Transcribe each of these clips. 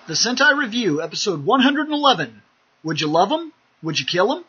The Sentai Review, episode 111. Would you love him? Would you kill him?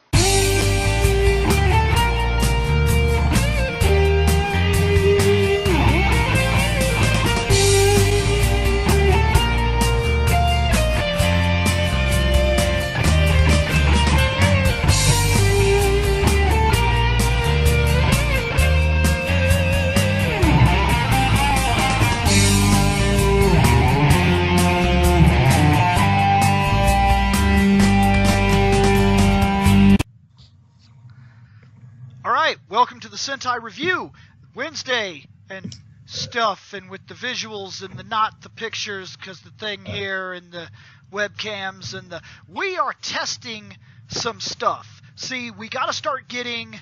Welcome to the Sentai Review, Wednesday and stuff, and with the visuals and not the pictures, because the thing here and the webcams and we are testing some stuff. See, we got to start getting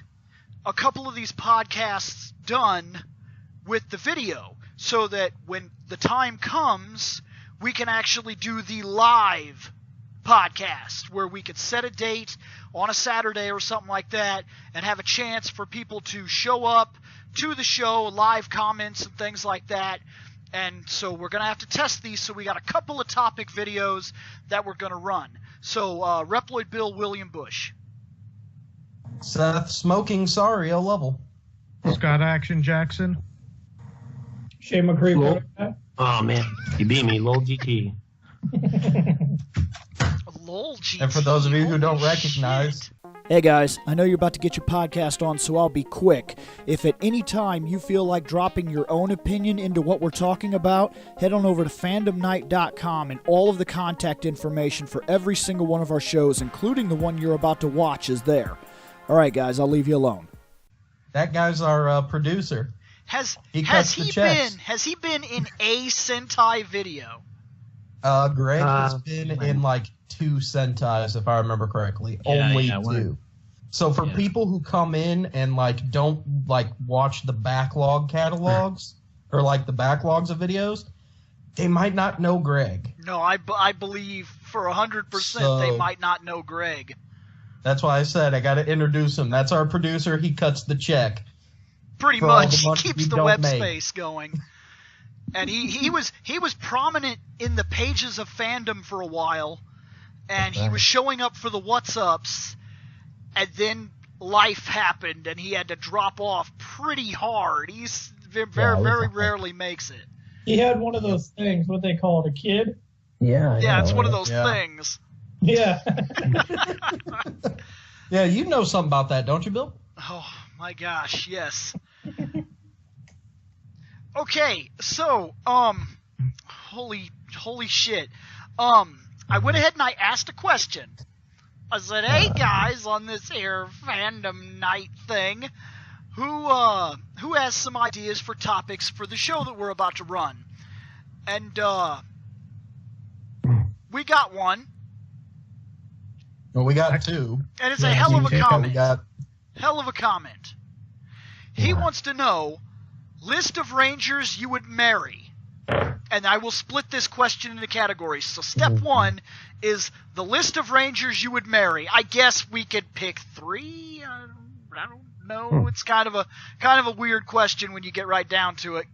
a couple of these podcasts done with the video, so that when the time comes, we can actually do the live podcast, where we could set a date on a Saturday or something like that and have a chance for people to show up to the show, live comments and things like that. And so we're going to have to test these, so we got a couple of topic videos that we're going to run. So Reploid Bill, William Bush. Seth Smoking Sario Level. Scott Action Jackson. Shay McCree. Oh man, you beat me, Lol GT. And for those of you who don't recognize... Hey guys, I know you're about to get your podcast on, so I'll be quick. If at any time you feel like dropping your own opinion into what we're talking about, head on over to fandomnight.com, and all of the contact information for every single one of our shows, including the one you're about to watch, is there. Alright guys, I'll leave you alone. That guy's our producer. Has he been in a Sentai video? Greg has been in like 2 Sentais, if I remember correctly. Only 2. So for people who come in and like don't like watch the backlog catalogs or like the backlogs of videos, they might not know Greg. No, I believe for 100% they might not know Greg. That's why I said I got to introduce him. That's our producer. He cuts the check. Pretty much, he keeps the web space going. And he was prominent in the pages of Fandom for a while, and he was showing up for the What's Ups, and then life happened, and he had to drop off pretty hard. He's very rarely makes it. He had one of those things, what they call it, a kid? Yeah, it's one of those things. Yeah. Yeah, you know something about that, don't you, Bill? Oh, my gosh, yes. Okay, so, holy shit. I went ahead and I asked a question. I said, hey guys, on this here Fandom Night thing, who has some ideas for topics for the show that we're about to run? And, we got one. Well, we got 2. And it's a hell of a comment. Hell of a comment. He wants to know, list of Rangers you would marry. And I will split this question into categories. So step 1 is the list of Rangers you would marry. I guess we could pick 3. I don't know. It's kind of a weird question when you get right down to it.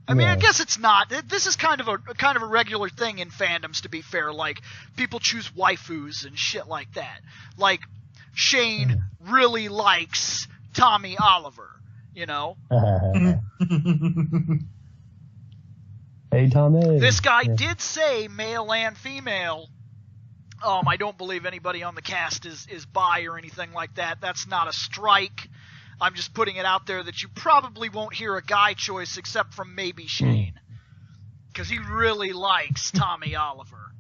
I mean, I guess it's not. This is kind of a regular thing in fandoms, to be fair. Like, people choose waifus and shit like that. Like, Shane really likes Tommy Oliver, you know? Hey, Tommy. This guy did say male and female. I don't believe anybody on the cast is bi or anything like that. That's not a strike. I'm just putting it out there that you probably won't hear a guy choice except from maybe Shane. Because he really likes Tommy Oliver.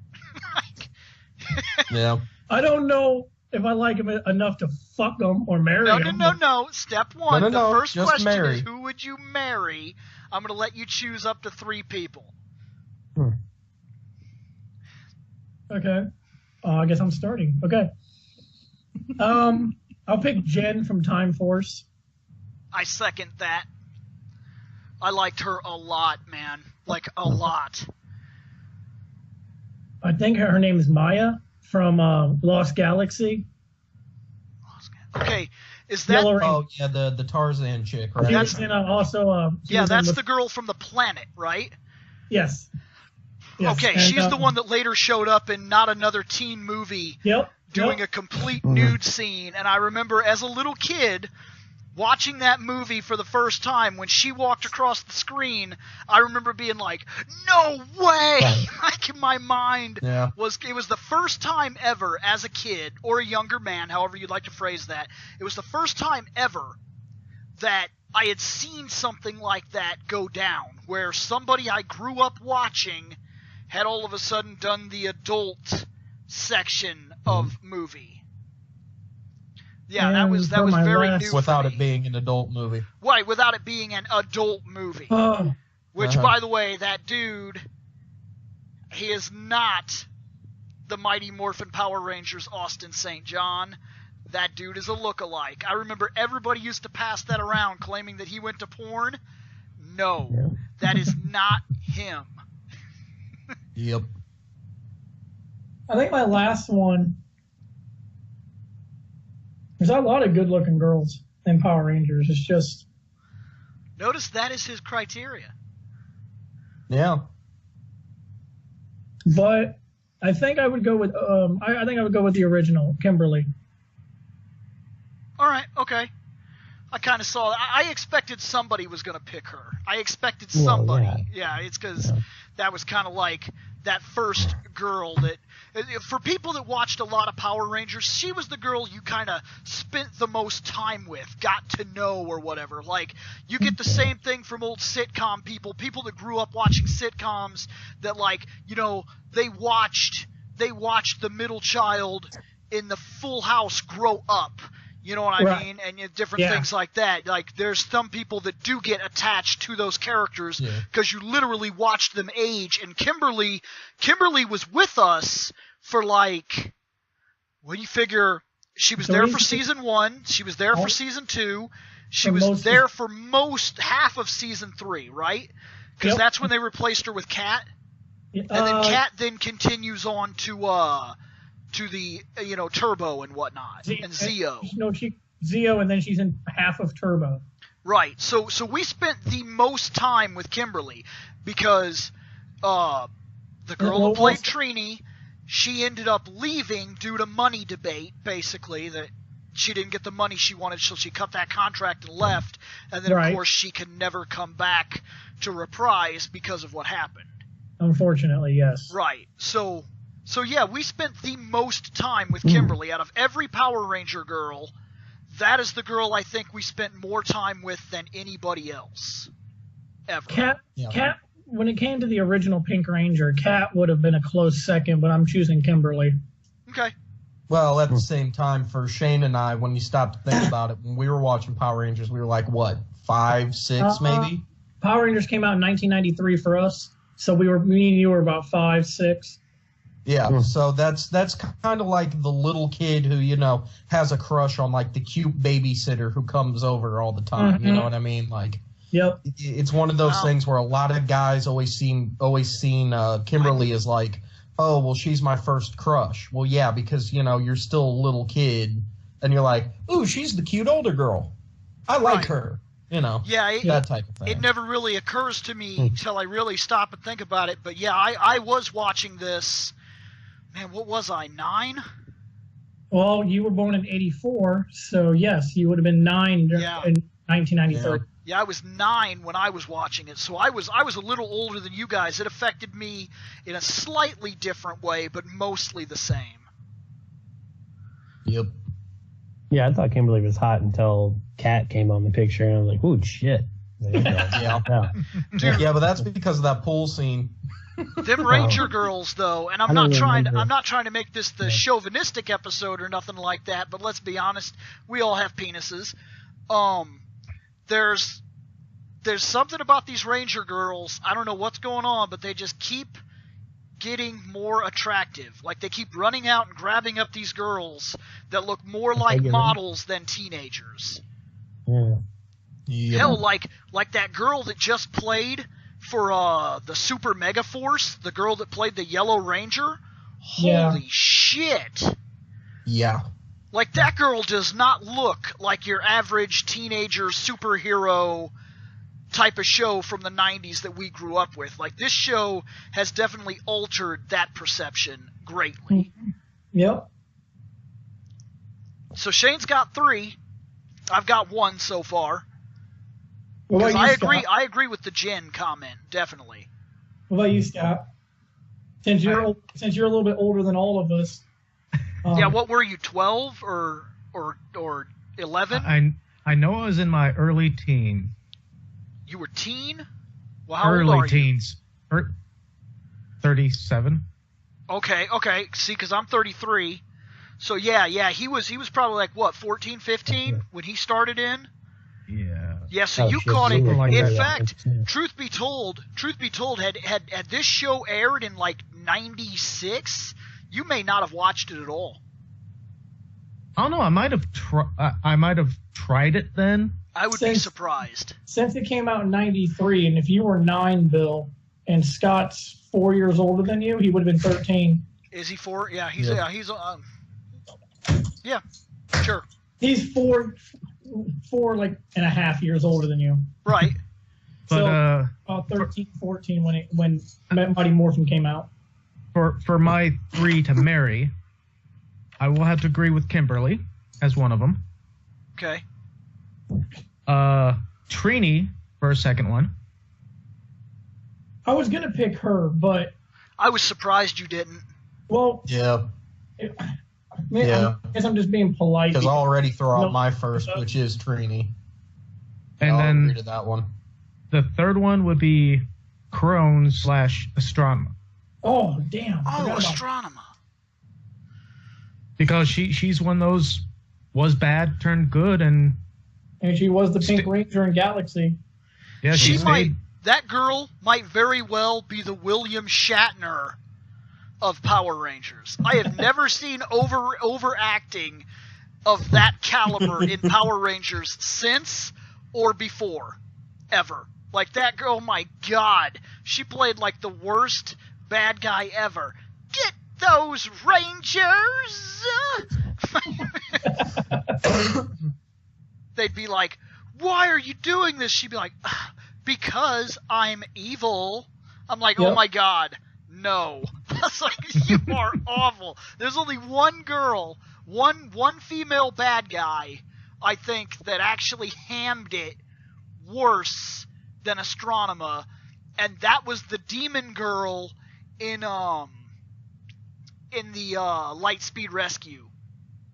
Yeah. I don't know if I like him enough to fuck him or marry him. No. Step 1, the first question marry. is, who would you marry? I'm going to let you choose up to 3 people. Okay. I guess I'm starting. Okay. I'll pick Jen from Time Force. I second that. I liked her a lot, man. Like, a lot. I think her name is Maya from Lost Galaxy. Okay, is that... Oh, yeah, the Tarzan chick, right? That's also... that's the girl from the planet, right? Yes. Yes. Okay, And, she's the one that later showed up in Not Another Teen Movie doing a complete nude scene. And I remember as a little kid watching that movie for the first time, when she walked across the screen, I remember being like, no way! Like, in my mind, it was the first time ever as a kid, or a younger man, however you'd like to phrase that, it was the first time ever that I had seen something like that go down, where somebody I grew up watching had all of a sudden done the adult section of movie. Yeah, that was very new. Without it being an adult movie. Right, without it being an adult movie. Which, by the way, that dude, he is not the Mighty Morphin Power Rangers Austin St. John. That dude is a lookalike. I remember everybody used to pass that around claiming that he went to porn. No, that is not him. Yep. I think my last one... There's a lot of good-looking girls in Power Rangers. It's just... Notice that is his criteria. Yeah. But I think I would go with... I think I would go with the original, Kimberly. All right, okay. I kind of saw... I expected somebody was going to pick her. I expected somebody. Well, yeah, it's because that was kind of like that first girl that... For people that watched a lot of Power Rangers, she was the girl you kind of spent the most time with, got to know or whatever. Like, you get the same thing from old sitcom people that grew up watching sitcoms that, like, you know, they watched the middle child in the Full House grow up. You know what I mean? And different things like that. Like, there's some people that do get attached to those characters because you literally watched them age. And Kimberly was with us for, like, when you figure she was there for season 1, she was there for season 2, she was there for half of season 3, right? Because that's when they replaced her with Kat. And then Kat then continues on to the Turbo and whatnot, and Zeo. No, Zeo, and then she's in half of Turbo. Right. So we spent the most time with Kimberly because the girl who played Trini, she ended up leaving due to money debate, basically, that she didn't get the money she wanted, so she cut that contract and left. And then, of course, she can never come back to Reprise because of what happened. Unfortunately, yes. Right. So yeah, we spent the most time with Kimberly. Out of every Power Ranger girl, that is the girl I think we spent more time with than anybody else ever. Kat, when it came to the original Pink Ranger, Kat would have been a close second, but I'm choosing Kimberly. Okay. Well, at the same time, for Shane and I, when you stop to think about it, when we were watching Power Rangers, we were like, what, 5, 6 maybe? Power Rangers came out in 1993 for us, so me and you were about 5, 6. Yeah, so that's kind of like the little kid who, has a crush on, like, the cute babysitter who comes over all the time. You know what I mean? Like, it's one of those things where a lot of guys always seen Kimberly as like, oh, well, she's my first crush. Well, yeah, because, you're still a little kid, and you're like, ooh, she's the cute older girl. I like her. That type of thing. It never really occurs to me till I really stop and think about it. But, yeah, I was watching this. Man, what was I, 9? Well, you were born in 84, so yes, you would have been 9 in 1993. Yeah, I was 9 when I was watching it, so I was a little older than you guys. It affected me in a slightly different way, but mostly the same. Yep. Yeah, I thought Kimberly was hot until Kat came on the picture, and I was like, "Ooh, shit." Yeah, but that's because of that pool scene. Them Ranger girls, though, and I'm not trying to make this the chauvinistic episode or nothing like that, but let's be honest, we all have penises. There's something about these Ranger girls, I don't know what's going on, but they just keep getting more attractive. Like, they keep running out and grabbing up these girls that look more like models than teenagers. Yeah. Hell, like that girl that just played for the Super Mega Force, the girl that played the Yellow Ranger. Holy shit. Yeah. Like, that girl does not look like your average teenager superhero type of show from the 90s that we grew up with. Like, this show has definitely altered that perception greatly. Yep. So Shane's got 3. I've got 1 so far. What about you, I Scott? agree with the Jen comment, definitely. What about you, Scott? Since you're a little bit older than all of us. Yeah, what were you, 12 or 11? I know I was in my early teens. You were teen? Well, how Early old are teens. 37. Okay. See, because I'm 33. So, yeah, he was probably like, what, 14, 15 when he started in? Yeah. Yeah, so you shit, caught it. like In that. fact, Yeah. truth be told, had this show aired in like 96, you may not have watched it at all. I don't know. I might have tried it then. I would be surprised. Since it came out in 93, and if you were 9, Bill, and Scott's 4 years older than you, he would have been 13. Is he 4? Yeah, he's yeah, sure. He's four like and a half years older than you. Right. But So about 13, 14 when Mighty Morphin came out. for my 3 to marry, I will have to agree with Kimberly as one of them. Okay. Trini for a second one. I was gonna pick her, but I was surprised you didn't. well, Yeah, I guess I'm just being polite. because I'll already throw No. out my first, which is Trini. And I'll then agree to that one. the third one would be Crone / Astronomer. Oh damn! I Oh, forgot about- astronomer. Because she's one of those was bad, turned good, and And she was the Pink Ranger in Galaxy. yeah, She she might. stayed. That girl might very well be the William Shatner of Power Rangers. I have never seen overacting of that caliber in Power Rangers since or before, ever. Like that girl, my God, she played like the worst bad guy ever. Get those Rangers! They'd be like, "Why are you doing this?" She'd be like, "Because I'm evil." I'm like, "Oh Yep. my God, no." That's like, you are awful. There's only one girl, one female bad guy, I think, that actually hammed it worse than Astronema, and that was the demon girl in the Lightspeed Rescue.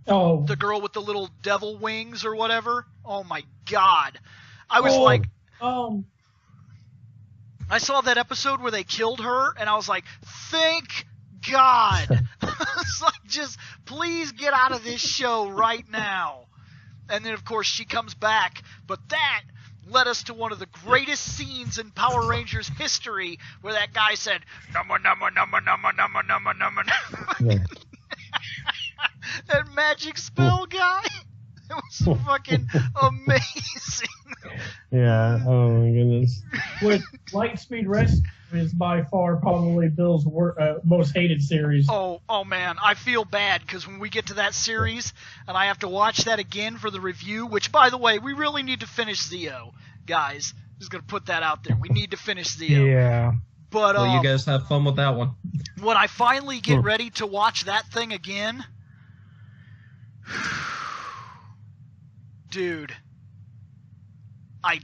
Oh, The girl with the little devil wings or whatever. Oh my God. I was Oh. like, um, I saw that episode where they killed her, and I was like, thank God. It's like, just please get out of this show right now. And then, of course, she comes back. But that led us to one of the greatest scenes in Power Rangers history, where that guy said, "Numma, numma, numma, numma, numma, numma, numma." Yeah. That magic spell guy. It was fucking amazing. Yeah. Oh my goodness. with Lightspeed Rescue is by far probably Bill's most hated series. Oh man, I feel bad because when we get to that series and I have to watch that again for the review, which, by the way, we really need to finish Zeo, guys. Just gonna put that out there. We need to finish Zeo. Yeah. But Well, you guys have fun with that one. when I finally get ready to watch that thing again, dude, I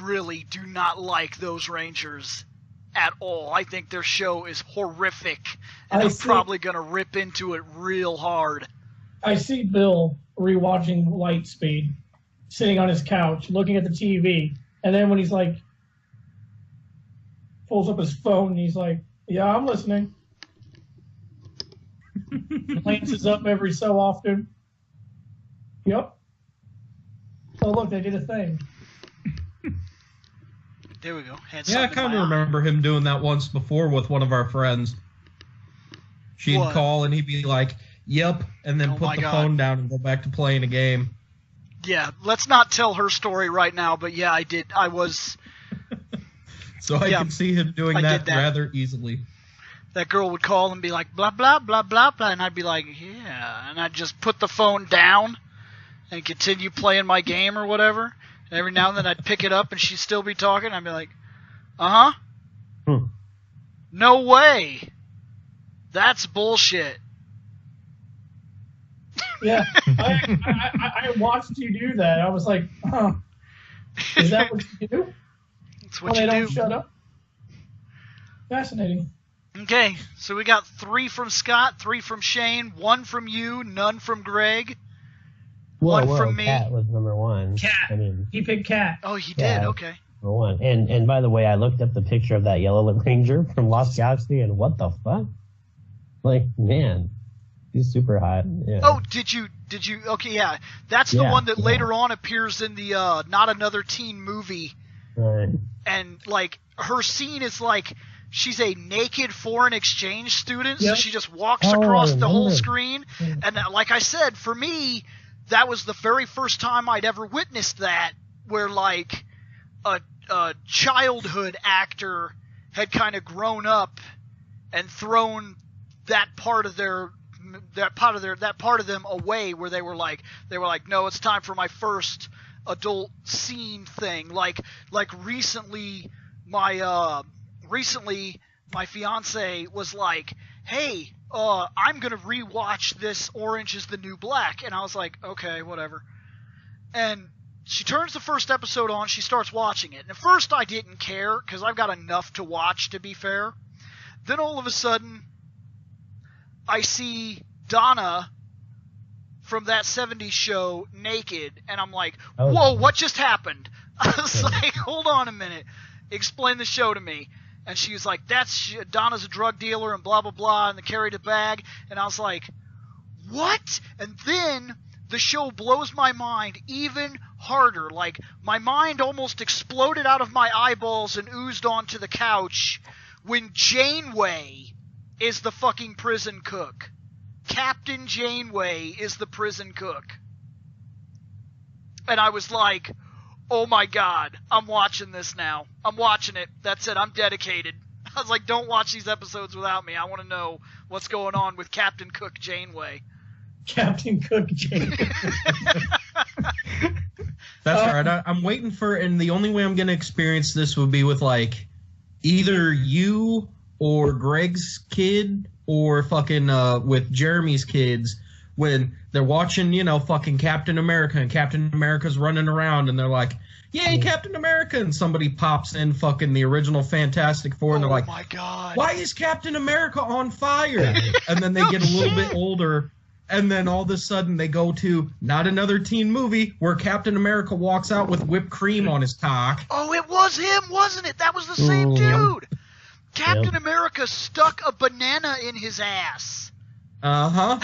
really do not like those Rangers at all. I think their show is horrific, and I'm probably going to rip into it real hard. I see Bill rewatching Lightspeed, sitting on his couch, looking at the TV, and then when he's like, pulls up his phone, and he's like, "Yeah, I'm listening." Glances up every so often. Yep. Oh, look, they did a thing. There we go. Had Yeah, I something in kind my of eye. remember him doing that once before with one of our friends. She'd What? call and he'd be like, "Yep," and then Oh put my the God. phone down and go back to playing a game. Yeah, let's not tell her story right now, but yeah, I did. I was. So I Yeah, can see him doing I that, did that. rather easily. That girl would call and be like, blah, blah, blah, blah, blah, and I'd be like, yeah. And I'd just put the phone down and continue playing my game or whatever. And every now and then I'd pick it up and she'd still be talking. I'd be like, uh-huh. No way. That's bullshit. Yeah, I watched you do that. I was like, huh. Is that what you do? That's what you do. Don't shut up. Fascinating. Okay, so we got 3 from Scott, 3 from Shane, 1 from you, none from Greg, one from me. Cat was number 1. Cat. I mean, he picked Cat. Oh, he did. Okay. Number 1. And by the way, I looked up the picture of that Yellow Ranger from Lost Galaxy, and what the fuck? Like, man, he's super hot. Yeah. Oh, did you? Okay, yeah, that's the one that later on appears in the Not Another Teen Movie. Right. And like her scene is like she's a naked foreign exchange student, so she just walks across the whole screen. And like I said, for me, that was the very first time I'd ever witnessed that, where like a childhood actor had kind of grown up and thrown that part of them away, where they were like, no, it's time for my first adult scene thing. Like recently my fiance was like, hey, I'm gonna rewatch this Orange is the New Black, and I was like, okay, whatever. And she turns the first episode on, she starts watching it, and at first I didn't care because I've got enough to watch, to be fair. Then all of a sudden I see Donna from that 70s show naked, and I'm like, whoa, what just happened? I was like, hold on a minute, explain the show to me. And she was like, Donna's a drug dealer and blah, blah, blah, and they carried a bag. And I was like, what? And then the show blows my mind even harder. Like, my mind almost exploded out of my eyeballs and oozed onto the couch when Janeway is the fucking prison cook. Captain Janeway is the prison cook. And I was like, oh my god, I'm watching this now. I'm watching it. That's it. I'm dedicated. I was like, don't watch these episodes without me. I want to know what's going on with Captain Cook Janeway. Captain Cook Janeway. That's all right. I'm waiting for, and the only way I'm going to experience this would be with like either you or Greg's kid or fucking with Jeremy's kids when they're watching, fucking Captain America, and Captain America's running around, and they're like, yay, Captain America, and somebody pops in fucking the original Fantastic Four, and they're like, oh my god, why is Captain America on fire? And then they get a little bit older, and then all of a sudden they go to Not Another Teen Movie, where Captain America walks out with whipped cream on his cock. Oh, it was him, wasn't it? That was the same dude. Captain America stuck a banana in his ass. Uh-huh.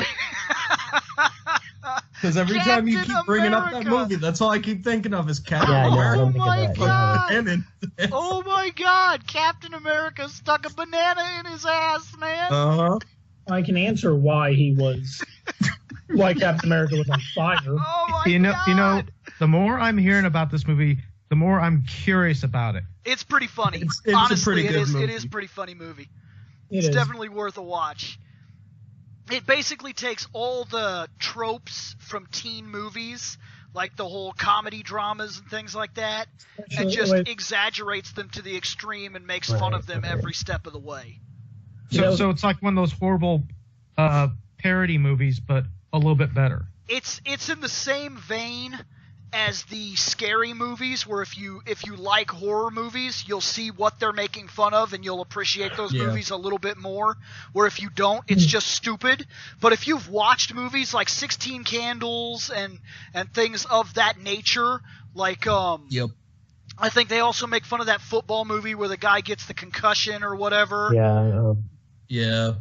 Because every time you keep bringing up that movie, that's all I keep thinking of is Captain America. Oh my god! Oh my god! Captain America stuck a banana in his ass, man. Uh-huh. I can answer why Captain America was on fire. Oh my god! You know, the more I'm hearing about this movie, the more I'm curious about it. It's pretty funny. It's honestly, a pretty good movie. It is a pretty funny movie. It's definitely worth a watch. It basically takes all the tropes from teen movies, like the whole comedy dramas and things like that, and just exaggerates them to the extreme and makes fun of them every step of the way. So it's like one of those horrible parody movies, but a little bit better. It's in the same vein as the scary movies, where if you like horror movies, you'll see what they're making fun of and you'll appreciate those movies a little bit more, where if you don't, it's just stupid. But if you've watched movies like 16 Candles and things of that nature, like I think they also make fun of that football movie where the guy gets the concussion or whatever. Yeah.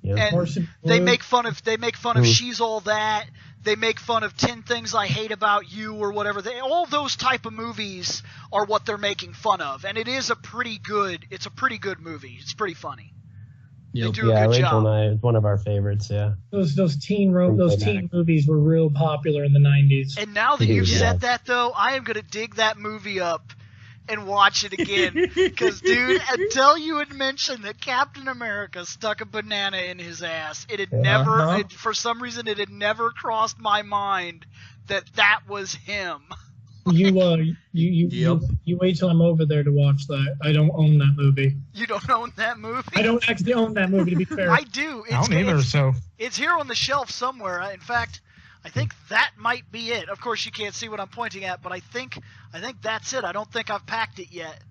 And they make fun of She's All That. They make fun of 10 Things I Hate About You or whatever. All those type of movies are what they're making fun of, and it's a pretty good movie. It's pretty funny. They do a good Rachel job. and I, it's one of our favorites. Yeah. Those teen movies were real popular in the 90s. And now that you've said that, though, I am gonna dig that movie up and watch it again. Because, dude, until you had mentioned that Captain America stuck a banana in his ass, it had never, for some reason, it had never crossed my mind that was him. You wait till I'm over there to watch that. I don't own that movie. You don't own that movie? I don't actually own that movie, to be fair. I do. I don't either, so. It's here on the shelf somewhere. In fact, I think that might be it. Of course, you can't see what I'm pointing at, but I think that's it. I don't think I've packed it yet.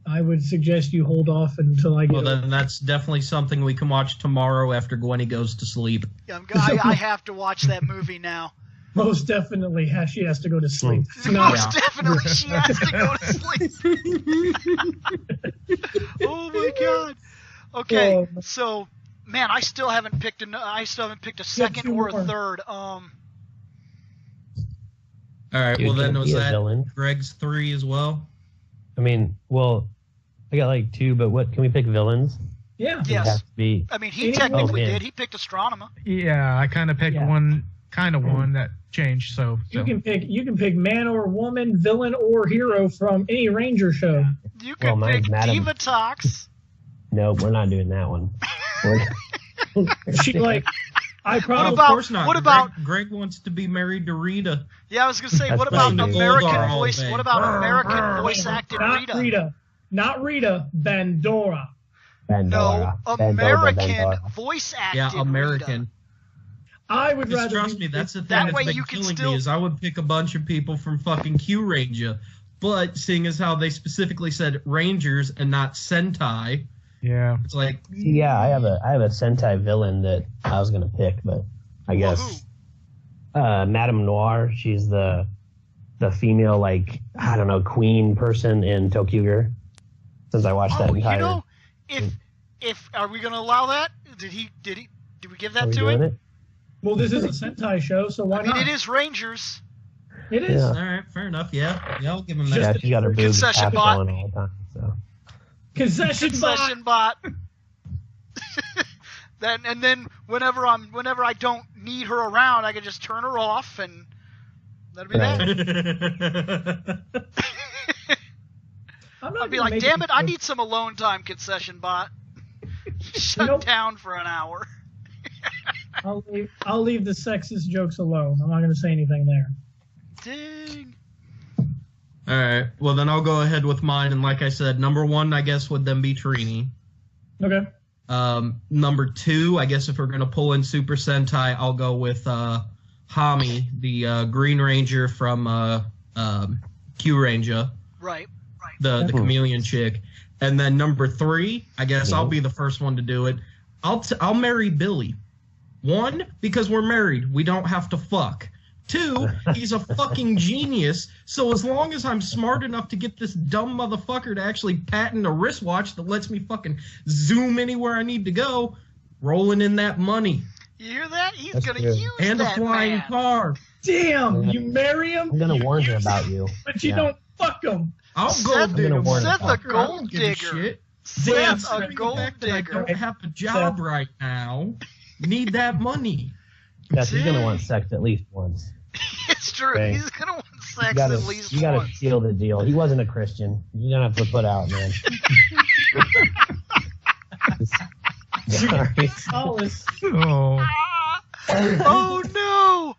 I would suggest you hold off until I get. Well, then that's definitely something we can watch tomorrow after Gwenny goes to sleep. I have to watch that movie now. Most definitely, she has to go to sleep. Most definitely, she has to go to sleep. Oh my god. Okay, so man, I still haven't picked a second or a third. All right. Well, then was that Greg's 3 as well? I mean, well, I got like 2, but what can we pick villains? Yeah. Yes. He technically did. He picked Astronomer. Yeah, I kind of picked one that changed. So you can pick man or woman, villain or hero from any Ranger show. You can pick Divatox. Nope, we're not doing that one. I probably. Of course not. What about Greg wants to be married to Rita? Yeah, I was gonna say, what about American voice? What about American voice acted Rita? Not Rita. Bandora. No, American voice acted. Yeah, American. Rita. I would rather. Trust me, that's the thing that's been killing me is I would pick a bunch of people from fucking Q Ranger, but seeing as how they specifically said Rangers and not Sentai. Yeah, it's like I have a Sentai villain that I was gonna pick, but I guess Madame Noir. She's the female, like, I don't know, queen person in Tokyo Ghoul. Since I watched that entire. You know, if are we gonna allow that? Did we give that to him? It? Well, this is a Sentai show, so why not? It is Rangers. It is. Yeah. All right, fair enough. Yeah, I'll give him that. Yeah, she got her boobs Concession Bot. all the time, so. Concession Bot. Then whenever I don't need her around, I can just turn her off, and that'll be that. I'll be like, damn it, I need some alone time, Concession Bot. Shut down for an hour. I'll leave the sexist jokes alone. I'm not going to say anything there. Dang. All right. Well, then I'll go ahead with mine. And like I said, number 1, I guess, would then be Trini. Okay. Number 2, I guess if we're going to pull in Super Sentai, I'll go with Hami, the Green Ranger from Q Ranger. Right. The chameleon chick. And then number 3, I guess I'll be the first one to do it. I'll marry Billy. 1, because we're married. We don't have to fuck. 2, he's a fucking genius, so as long as I'm smart enough to get this dumb motherfucker to actually patent a wristwatch that lets me fucking zoom anywhere I need to go, rolling in that money. You hear that? He's going to use and that, a flying car. Damn, you marry him? I'm going to warn her about you. But you don't fuck him. I'll go dig him. Seth a gold digger. Seth a gold digger. I don't have a job right now. Need that money. Yes, he's going to want sex at least once. It's true. Okay. He's going to want sex at least once. You got to seal the deal. He wasn't a Christian. You don't have to put out, man. Oh no!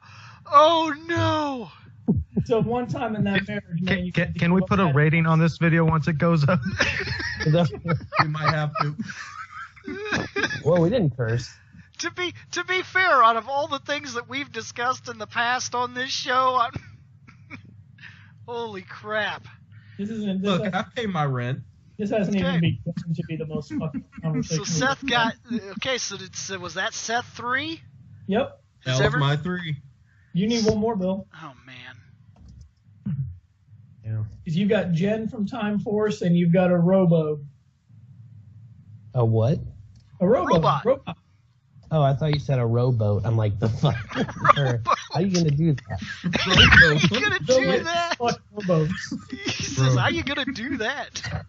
Oh no! So one time in that marriage, man, can we put a rating on this video once it goes up? We might have to. Well, we didn't curse. To be fair, out of all the things that we've discussed in the past on this show, holy crap! Look, I pay my rent. This hasn't even begun to be the most fucking conversation. So Seth got So was that Seth 3? Yep. That was my 3. You need one more, Bill. Oh man. Yeah. Because you got Jen from Time Force, and you've got a Robo. A what? A robot. Oh, I thought you said a rowboat. I'm like, the fuck? How are you going to do that? How are you going to do that? He says, how are you going to do that?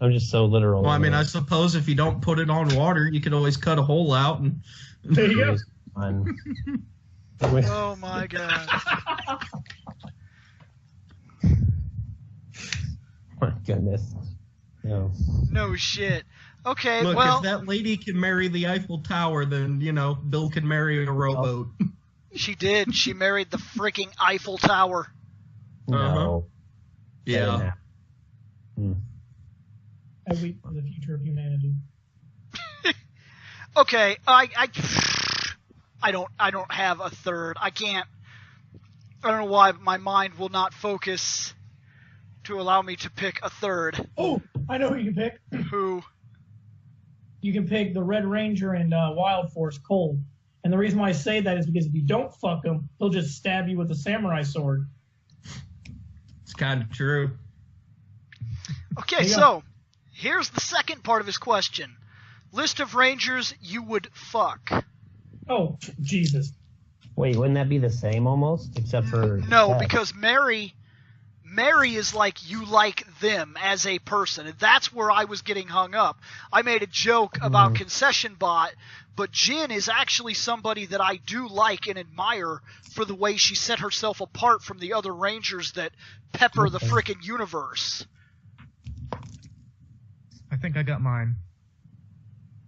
I'm just so literal. Well, I mean, I suppose if you don't put it on water, you could always cut a hole out. And there you go. Oh, my God. My goodness. No shit. Okay, look, well... if that lady can marry the Eiffel Tower, then, Bill can marry a rowboat. She did. She married the freaking Eiffel Tower. No. Yeah. I weep for the future of humanity. Okay, I don't have a third. I don't know why my mind will not focus to allow me to pick a third. Oh, I know who you can pick. Who? You can pick the Red Ranger and Wild Force Cole. And the reason why I say that is because if you don't fuck him, he'll just stab you with a samurai sword. It's kind of true. Okay, so here's the second part of his question. List of Rangers you would fuck. Oh, Jesus. Wait, wouldn't that be the same almost, except for no, because Mary is like you like them as a person, and that's where I was getting hung up. I made a joke about Concession Bot, but Jin is actually somebody that I do like and admire for the way she set herself apart from the other Rangers that pepper the frickin' universe. I think I got mine.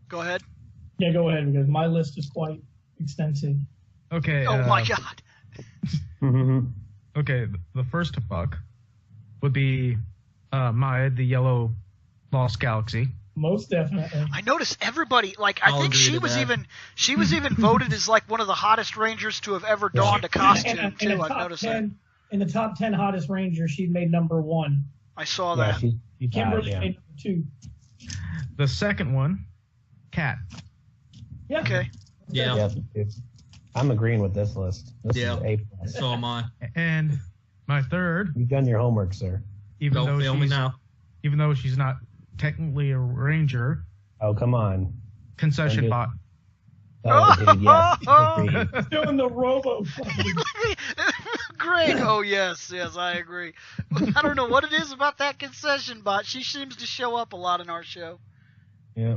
Go ahead. Yeah, go ahead, because my list is quite extensive. Okay. Oh my god. Okay, the first to fuck would be Maya, the Yellow Lost Galaxy. Most definitely. I noticed everybody, like, I think she was even voted as like one of the hottest Rangers to have ever donned a costume too. I've noticed that. In the top 10 hottest Rangers, she made number 1. I saw that. Kimberly made number 2. The second one, Cat. Yeah. Okay. Yeah. I'm agreeing with this list. This is A+. So am I. And my third. You've done your homework, sir. Even though she's not technically a Ranger. Oh, come on. Concession Bot. Oh, dude, yeah. Doing the robo. Great. Oh, yes, I agree. I don't know what it is about that Concession Bot. She seems to show up a lot in our show. Yeah.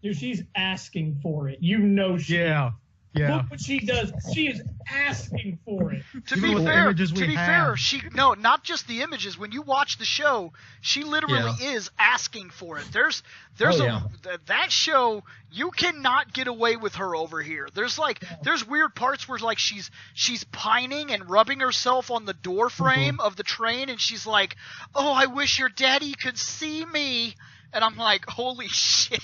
Dude, she's asking for it. You know she. Yeah. Look what she does. She is asking for it. To be fair, she not just the images. When you watch the show, she literally is asking for it. There's that show. You cannot get away with her over here. There's weird parts where like she's pining and rubbing herself on the door frame of the train, and she's like, "Oh, I wish your daddy could see me." And I'm like, holy shit.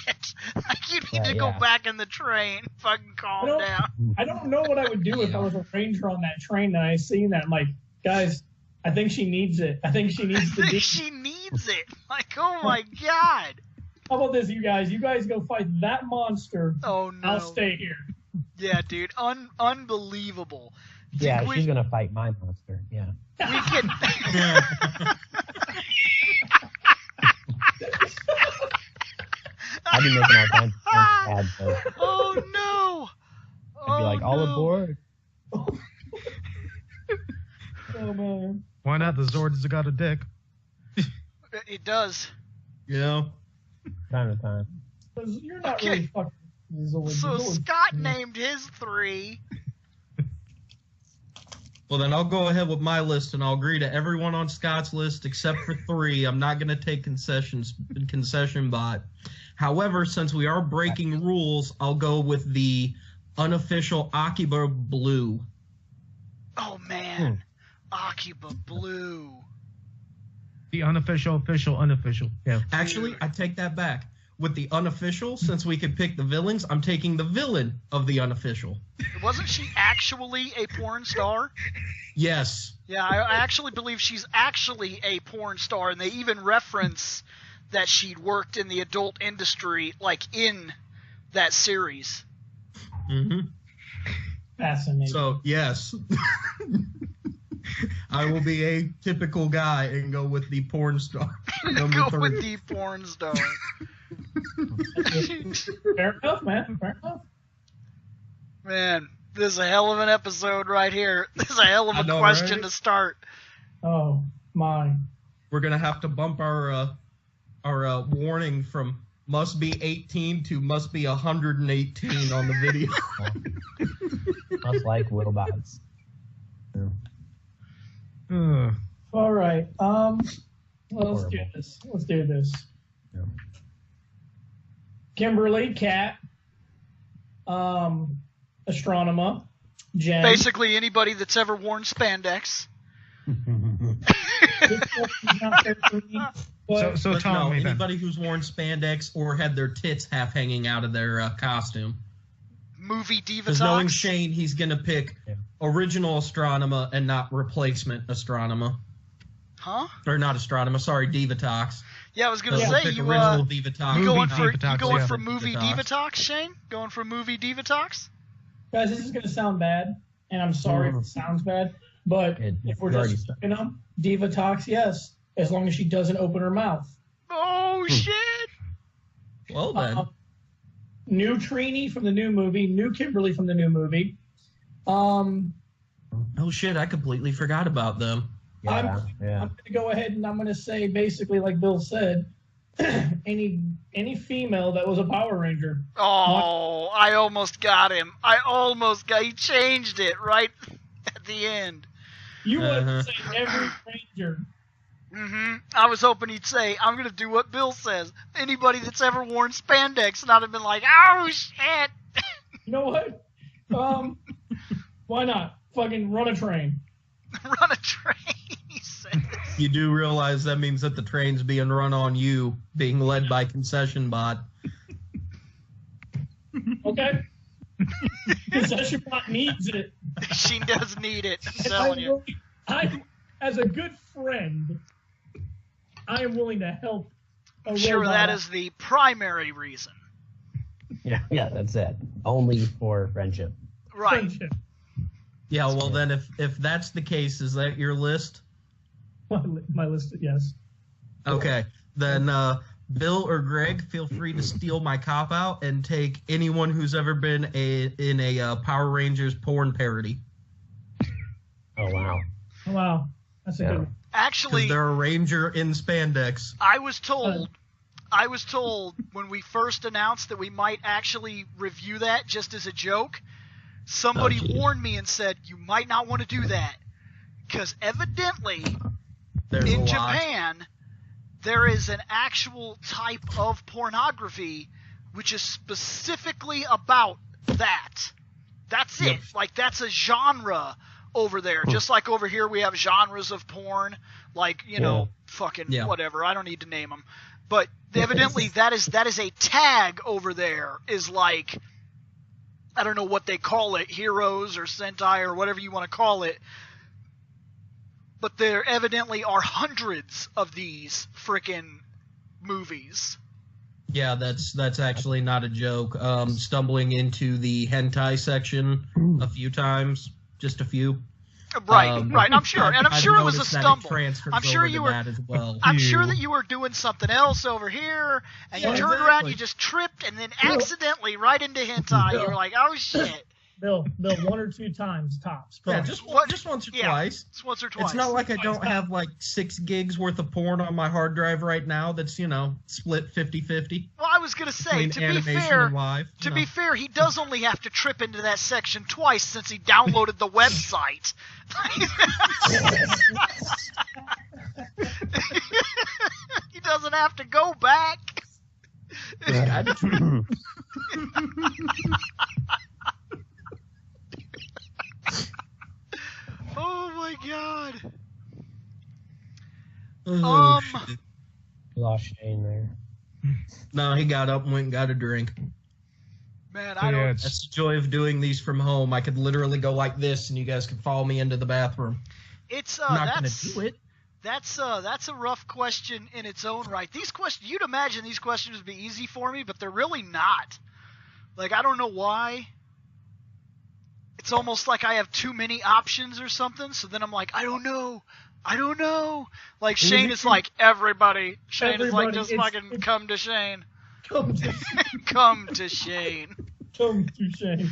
Like, you need to go back in the train. Fucking calm down. I don't know what I would do if I was a Ranger on that train and I seen that. I'm like, guys, I think she needs it. I think she needs she needs it. Like, oh my god. How about this, you guys? You guys go fight that monster. Oh, no. I'll stay here. Yeah, dude. Unbelievable. Yeah, she's going to fight my monster. Yeah. We can... I'd be making all kinds of ads. Oh no! I'd be like, all aboard. Oh man. Why not? The Zord's got a dick. It does. Yeah. Time to time. You're not really fucking Zord. So Scott named his 3. Well, then I'll go ahead with my list, and I'll agree to everyone on Scott's list except for 3. I'm not going to take Concession Bot. However, since we are breaking rules, I'll go with the unofficial Akiba Blue. Oh, man. Akiba Blue. The unofficial, unofficial. Yeah. Actually, I take that back. With the unofficial, since we could pick the villains, I'm taking the villain of the unofficial. Wasn't she actually a porn star? Yes. Yeah, I actually believe she's actually a porn star, and they even reference that she'd worked in the adult industry, like in that series. Mm-hmm. Fascinating. So, yes. I will be a typical guy and go with the porn star. Number 3. With the porn star. Fair enough, man. Fair enough. Man, this is a hell of an episode right here. This is a hell of a question to start. Oh, my. We're going to have to bump our warning from must be 18 to must be 118 on the video. Must like robots. Yeah. All right. Let's do this. Yeah. Kimberly, Cat, Astronomer, Jen. Basically anybody that's ever worn spandex. So Tom, anybody who's worn spandex or had their tits half hanging out of their costume. Movie Diva Because knowing Shane, he's going to pick original Astronema and not replacement Astronema. Huh? Or not Astronema, sorry, Divatox. Yeah, I was going to say, you original Divatox. You going for Divatox, movie Divatox, Shane? Going for movie Divatox? Guys, this is going to sound bad, and I'm sorry if it sounds bad, but if we're just picking them, Divatox, yes, as long as she doesn't open her mouth. Oh, shit! Well, then. New Trini from the new movie, new Kimberly from the new movie. Oh, shit, I completely forgot about them. Yeah, I'm going to go ahead and I'm going to say, basically, like Bill said, any female that was a Power Ranger. Oh, I almost got him. He changed it right at the end. You wouldn't say every Ranger. Mm-hmm. I was hoping he'd say, I'm going to do what Bill says. Anybody that's ever worn spandex, and I'd have been like, oh, shit. You know what? Why not? Fucking run a train. Run a train, he says. You do realize that means that the train's being run on you, being led by Concession Bot. Okay. Concession Bot needs it. She does need it, I'm telling you. As a good friend, I am willing to help a robot. Sure, that is the primary reason. Yeah, that's it. Only for friendship. Right. Friendship. Yeah, well then, if that's the case, is that your list? My list, yes. Okay, then Bill or Greg, feel free to steal my cop-out and take anyone who's ever been in a Power Rangers porn parody. Oh, wow. Oh, wow. That's a good one. Actually, they're a ranger in spandex. I was told when we first announced that we might actually review that just as a joke, somebody warned me and said, you might not want to do that. Because evidently, in Japan, there is an actual type of pornography which is specifically about that. That's it. Like, that's a genre over there. Just like over here we have genres of porn, like, whatever. I don't need to name them. But evidently that is a tag over there, is like, I don't know what they call it, heroes or Sentai or whatever you want to call it. But there evidently are hundreds of these frickin' movies. Yeah, that's actually not a joke. Stumbling into the hentai section a few times, just a few. Right. I'm sure, and I'm sure it was a stumble. I'm sure you were. I'm sure that you were doing something else over here, and you turned around, you just tripped, and then accidentally right into hentai. You were like, "Oh shit!" Bill, 1 or 2 times tops. Yeah, just once or twice. Just once or twice. It's not like I don't have like 6 gigs worth of porn on my hard drive right now. That's split 50-50. Well, I was gonna say, to be fair, he does only have to trip into that section twice since he downloaded the website. He doesn't have to go back. Oh my god. Lost Shane there. No, he got up and went and got a drink. Man, That's the joy of doing these from home. I could literally go like this, and you guys could follow me into the bathroom. I'm not gonna do it. That's a rough question in its own right. These questions, you'd imagine these questions would be easy for me, but they're really not. Like, I don't know why. It's almost like I have too many options or something, so then I'm like, I don't know. Like, Shane is like, everybody. Shane is like, just fucking come to Shane. Come to Shane. Come to Shane. Come to Shane.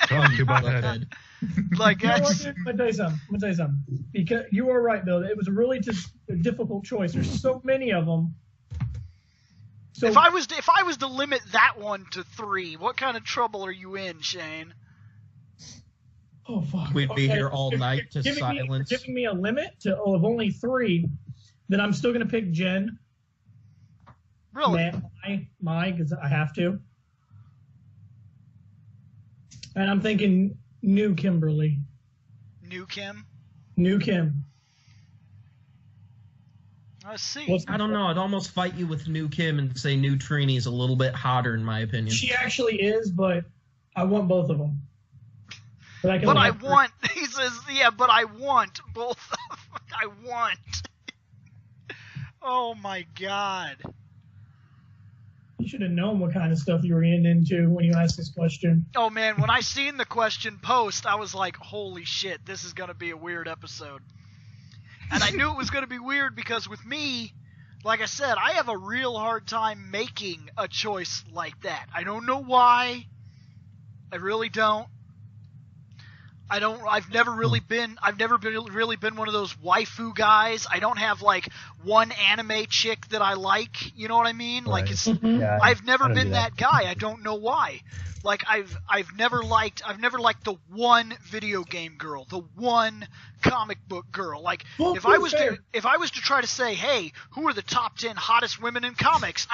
Come to Butthead. Like, that's... I'm gonna tell you something. Because you are right, Bill. It was a really difficult choice. There's so many of them. So if I was to limit that one to 3, what kind of trouble are you in, Shane? Oh fuck! We'd be here all night to silence. Giving me a limit of only 3, then I'm still gonna pick Jen. Really? My, because I have to. And I'm thinking New Kimberly. New Kim? New Kim. Let's see. I don't know. I'd almost fight you with New Kim and say New Trini is a little bit hotter in my opinion. She actually is, but I want both of them. But I want, he says, yeah, but I want both of them. I want. Oh my God. You should have known what kind of stuff you were getting into when you asked this question. Oh man, when I seen the question post, I was like, holy shit, this is going to be a weird episode. And I knew it was going to be weird because with me, like I said, I have a real hard time making a choice like that. I don't know why. I really don't. I've never really been one of those waifu guys. I don't have like one anime chick that I like, you know what I mean? Right. Like it's Yeah, I've never been that guy. I don't know why. Like I've never liked the one video game girl, the one comic book girl. Like if I was to try to say, "Hey, who are the top 10 hottest women in comics?"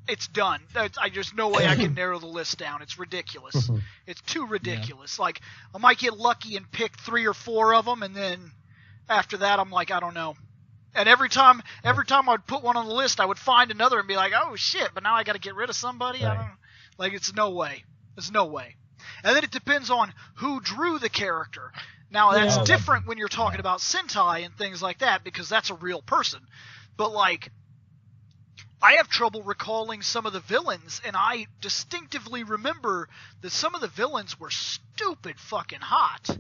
It's done. There's no way I can narrow the list down. It's ridiculous. It's too ridiculous. Yeah. Like, I might get lucky and pick 3 or 4 of them, and then after that, I'm like, I don't know. And every time I'd put one on the list, I would find another and be like, oh shit! But now I got to get rid of somebody. Right. I don't. Like, it's no way. There's no way. And then it depends on who drew the character. Now that's different when you're talking about Sentai and things like that because that's a real person. But like, I have trouble recalling some of the villains, and I distinctively remember that some of the villains were stupid fucking hot.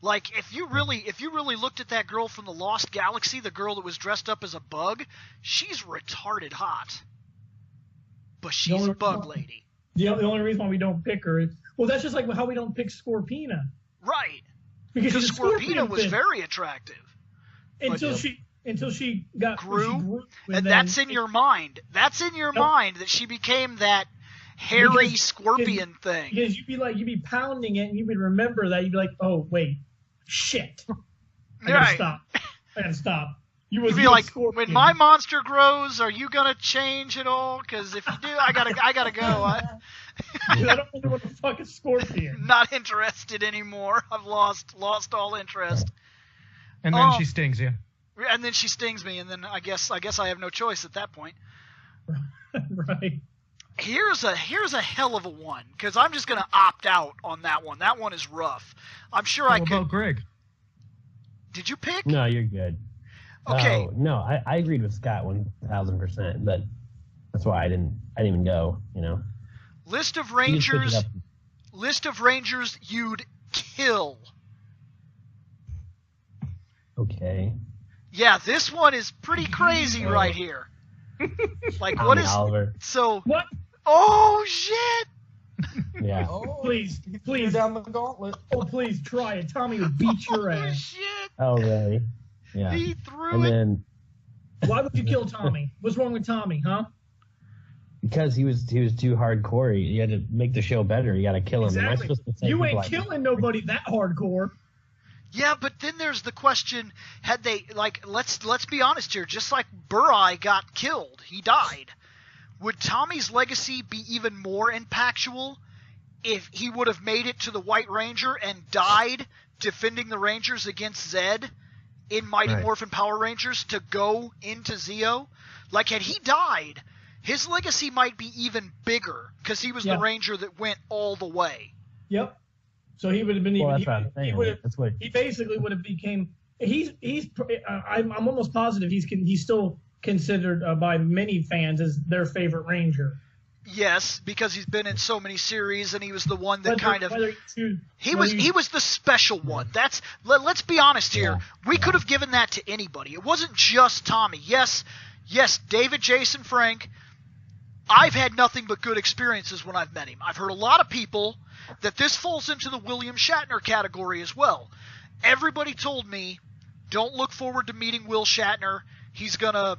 Like, if you really looked at that girl from the Lost Galaxy, the girl that was dressed up as a bug, she's retarded hot. But she's a bug lady. The only reason why we don't pick her is, well, that's just like how we don't pick Scorpina. Right. Because Scorpina was very attractive. Until she grew, and that's in your mind. That's in your mind that she became that hairy scorpion thing. Because you'd be pounding it, and you would remember that. You'd be like, "Oh wait, shit! I gotta stop." You'd be like, "When my monster grows, are you gonna change at all? Because if you do, I gotta go." I don't really want to fuck a scorpion. Not interested anymore. I've lost all interest. And then she stings you. And then she stings me, and then I guess I have no choice at that point. Right. Here's a hell of a one, because I'm just gonna opt out on that one. That one is rough. I'm sure I could. What about Greg? Did you pick? No, you're good. Okay. No, I agreed with Scott 1,000%, but that's why I didn't even go. You know. List of Rangers you'd kill. Okay. Yeah, this one is pretty crazy right here. Like, Tommy what is Oliver. So? What? Oh shit! Yeah. Oh, please down the gauntlet. Oh, please try it. Tommy would beat your ass. Oh shit! Oh really? Yeah. He threw and it. Then, why would you kill Tommy? What's wrong with Tommy, huh? Because he was too hardcore. You had to make the show better. You got to kill him. Exactly. Am I supposed to say you ain't like killing nobody that hardcore. Yeah, but then there's the question: had they let's be honest here? Just like Burai got killed, he died. Would Tommy's legacy be even more impactful if he would have made it to the White Ranger and died defending the Rangers against Zed in Mighty Morphin Power Rangers to go into Zeo? Like, had he died, his legacy might be even bigger because he was the Ranger that went all the way. Yep. So he would have been well, even. That's what I'm saying. He basically would have became. I'm almost positive he's still considered by many fans as their favorite Ranger. Yes, because he's been in so many series, and he was the one that he was the special one. Let's be honest here. Yeah. We could have given that to anybody. It wasn't just Tommy. Yes, David, Jason, Frank. I've had nothing but good experiences when I've met him. I've heard a lot of people that this falls into the William Shatner category as well. Everybody told me, don't look forward to meeting Will Shatner. He's gonna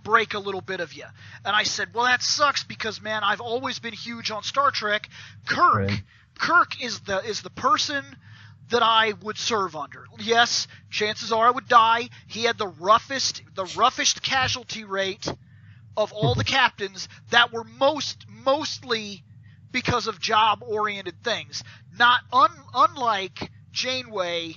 break a little bit of you. And I said, well, that sucks because, man, I've always been huge on Star Trek. Kirk is the person that I would serve under. Yes, chances are I would die. He had the roughest casualty rate of all the captains that were mostly because of job-oriented things. Not unlike Janeway,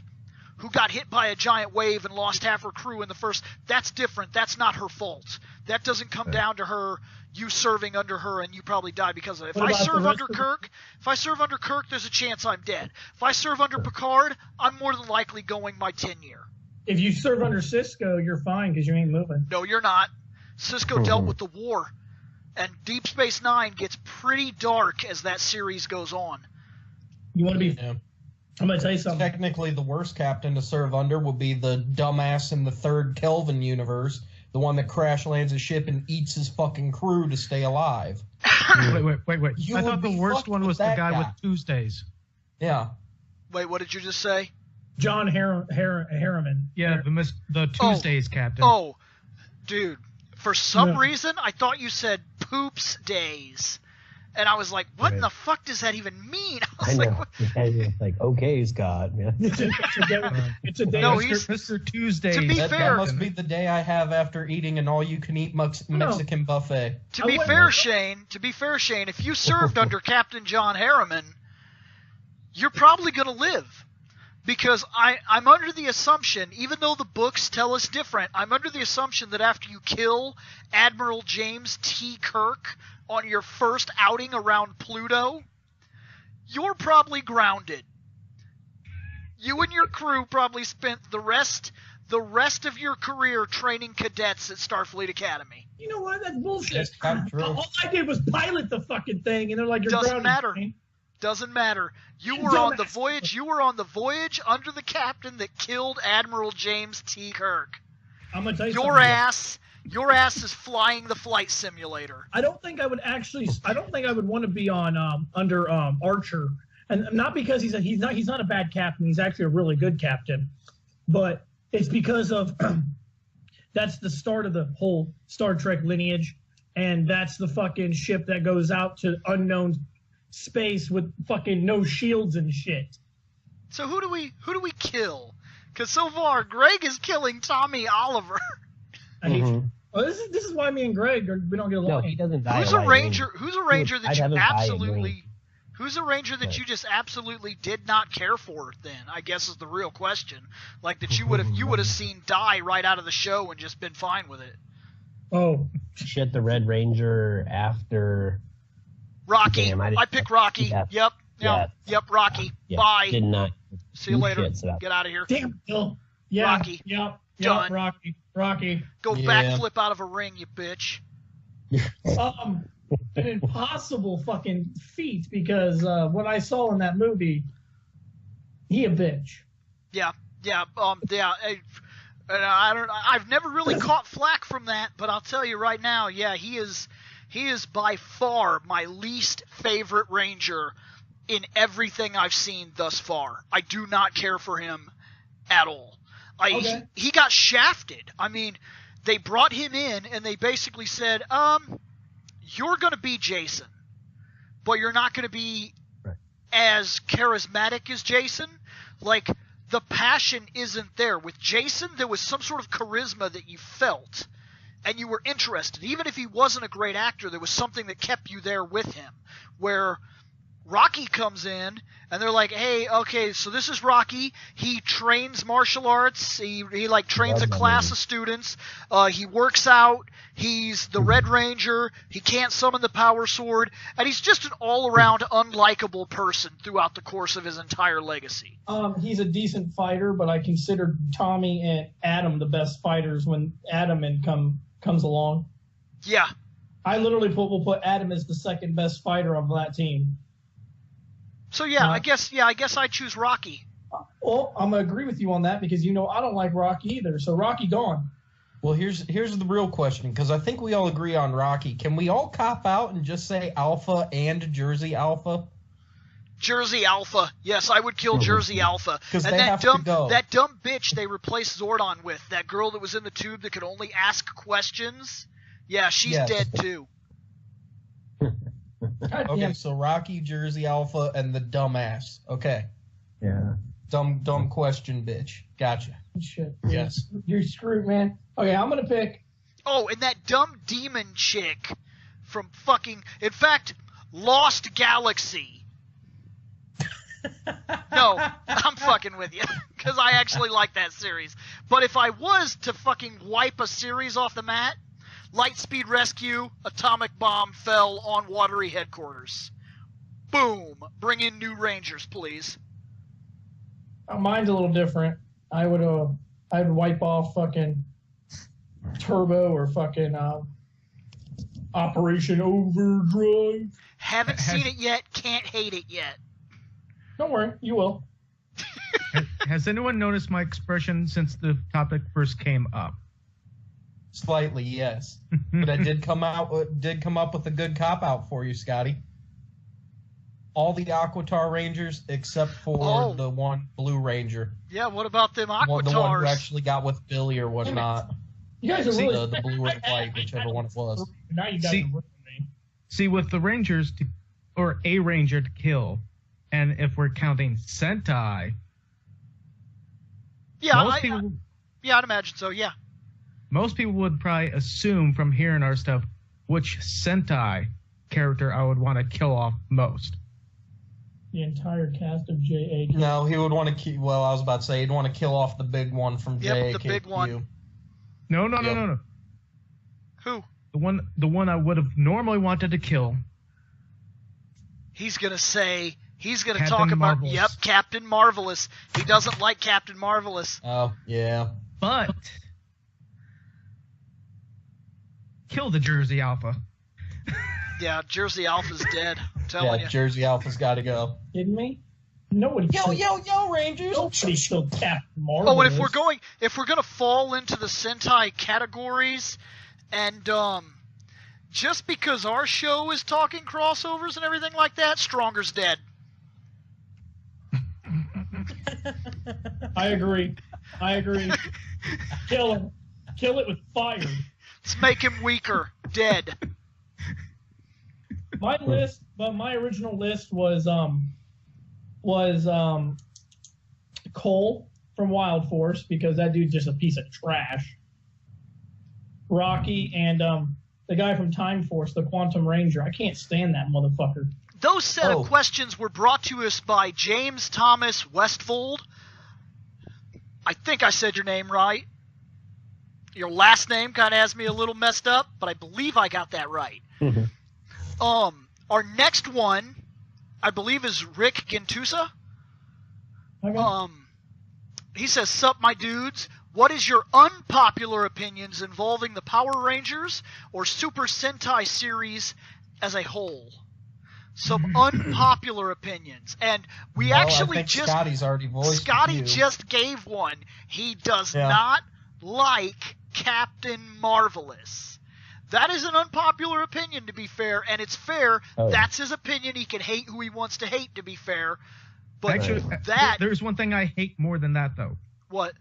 who got hit by a giant wave and lost half her crew in the first. That's different. That's not her fault. That doesn't come down to her, you serving under her, and you probably die because of it. If I serve under Kirk, there's a chance I'm dead. If I serve under Picard, I'm more than likely going my 10-year. If you serve under Cisco, you're fine because you ain't moving. No, you're not. Cisco dealt with the war. And Deep Space Nine gets pretty dark as that series goes on. You want to be... Yeah. I'm going to tell you something. Technically, the worst captain to serve under would be the dumbass in the third Kelvin universe, the one that crash lands his ship and eats his fucking crew to stay alive. Wait. I thought the worst one was the guy with Tuesdays. Yeah. Wait, what did you just say? John Harriman. Yeah, the Tuesdays captain. Oh, dude. For some reason, I thought you said Poops Days. And I was like, what in the fuck does that even mean? I know. It's like, okay, Scott. Yeah. It's a day. No, he's Mr. Tuesday. To be fair, that must be the day I have after eating an all-you-can-eat Mexican buffet. To be fair, Shane, if you served under Captain John Harriman, you're probably going to live. Because I'm under the assumption, even though the books tell us different, I'm under the assumption that after you kill Admiral James T. Kirk on your first outing around Pluto, you're probably grounded. You and your crew probably spent the rest of your career training cadets at Starfleet Academy. You know what? That's bullshit. That's kind of true. All I did was pilot the fucking thing, and they're like, you're grounded. Doesn't matter. You were on the voyage. You were on the voyage under the captain that killed Admiral James T. Kirk. I'm gonna tell you Your ass is flying the flight simulator. I don't think I would want to be on under Archer, and not because he's not a bad captain. He's actually a really good captain, but it's because of that's the start of the whole Star Trek lineage, and that's the fucking ship that goes out to unknown space with fucking no shields and shit. So who do we kill? Because so far Greg is killing Tommy Oliver. I hate you. Well, this is why me and Greg we don't get along. No, he doesn't die. Who's a ranger that you just absolutely did not care for? Then I guess is the real question. Like that you would have seen die right out of the show and just been fine with it. Oh shit! The Red Ranger after. Rocky. Damn, I pick Rocky. Yeah. Yep, Rocky. Yeah. Bye. Did not. See you later. Get out of here. Damn, Bill. Yeah. Rocky. Yep. Done. Rocky. Go backflip out of a ring, you bitch. An impossible fucking feat because what I saw in that movie, he a bitch. Yeah. I've never really caught flack from that, but I'll tell you right now, yeah, he is by far my least favorite Ranger in everything I've seen thus far. I do not care for him at all. He got shafted. I mean, they brought him in and they basically said, you're going to be Jason, but you're not going to be as charismatic as Jason. Like, the passion isn't there. With Jason, there was some sort of charisma that you felt. And you were interested. Even if he wasn't a great actor, there was something that kept you there with him. Where Rocky comes in, and they're like, hey, okay, so this is Rocky. He trains martial arts. He trains a class of students. He works out. He's the Red Ranger. He can't summon the power sword. And he's just an all-around unlikable person throughout the course of his entire legacy. He's a decent fighter, but I consider Tommy and Adam the best fighters when Adam comes along. Yeah. I literally will put Adam as the second best fighter on that team. So I guess I choose Rocky. Well, I'm gonna agree with you on that because I don't like Rocky either. So Rocky gone. Well, here's the real question, because I think we all agree on Rocky. Can we all cop out and just say Alpha and Jersey Alpha? Jersey Alpha. Yes, I would kill Jersey Alpha. And that dumb bitch they replaced Zordon with, that girl that was in the tube that could only ask questions. Yeah, she's dead too. Okay, so Rocky, Jersey Alpha, and the dumbass. Okay. Yeah. Dumb question, bitch. Gotcha. Shit. Yes. You're screwed, man. Okay, I'm gonna pick. Oh, and that dumb demon chick from fucking. In fact, Lost Galaxy. No, I'm fucking with you, because I actually like that series. But if I was to fucking wipe a series off the mat, Lightspeed Rescue, atomic bomb fell on Watery Headquarters. Boom! Bring in new Rangers, please. Mine's a little different. I would wipe off fucking Turbo or fucking Operation Overdrive. Haven't seen it yet, can't hate it yet. Don't worry, you will. Has anyone noticed my expression since the topic first came up? Slightly, yes. But I did come up with a good cop-out for you, Scotty. All the Aquatar Rangers except for the one Blue Ranger. Yeah, what about them Aquatars? The one who actually got with Billy or whatnot. You guys are really... The blue or the white, whichever one it was. Now you guys are with me. See, with the Rangers, or a Ranger to kill, and if we're counting Sentai... Yeah, I'd imagine so, yeah. Most people would probably assume from hearing our stuff which Sentai character I would want to kill off most. The entire cast of JAQ. No, he would want to well, I was about to say he'd want to kill off the big one from JAQ. Yep, the big one. No. Who? The one I would have normally wanted to kill. He's going to talk about, Marvelous. Captain Marvelous. He doesn't like Captain Marvelous. Oh, yeah. But kill the Jersey Alpha. Yeah, Jersey Alpha's dead. I'm telling you. Jersey Alpha's got to go. Kidding me? Nobody. Yo, Rangers! Nobody killed Captain Marvelous. Oh, and if we're gonna fall into the Sentai categories, and just because our show is talking crossovers and everything like that, Stronger's dead. I agree. Kill him. Kill it with fire. Let's make him weaker. Dead. My original list was Cole from Wild Force, because that dude's just a piece of trash. Rocky and the guy from Time Force, the Quantum Ranger. I can't stand that motherfucker. Those set of questions were brought to us by James Thomas Westfold. I think I said your name right. Your last name kind of has me a little messed up, but I believe I got that right. Mm-hmm. Our next one, I believe, is Rick Gintusa. Okay. He says, "Sup, my dudes. What is your unpopular opinions involving the Power Rangers or Super Sentai series as a whole?" Some unpopular opinions, and I think Scotty's already voiced. Scotty just gave one. He does not like Captain Marvelous. That is an unpopular opinion, to be fair, and it's fair. Oh. That's his opinion. He can hate who he wants to hate, to be fair. But actually, there's one thing I hate more than that, though. What?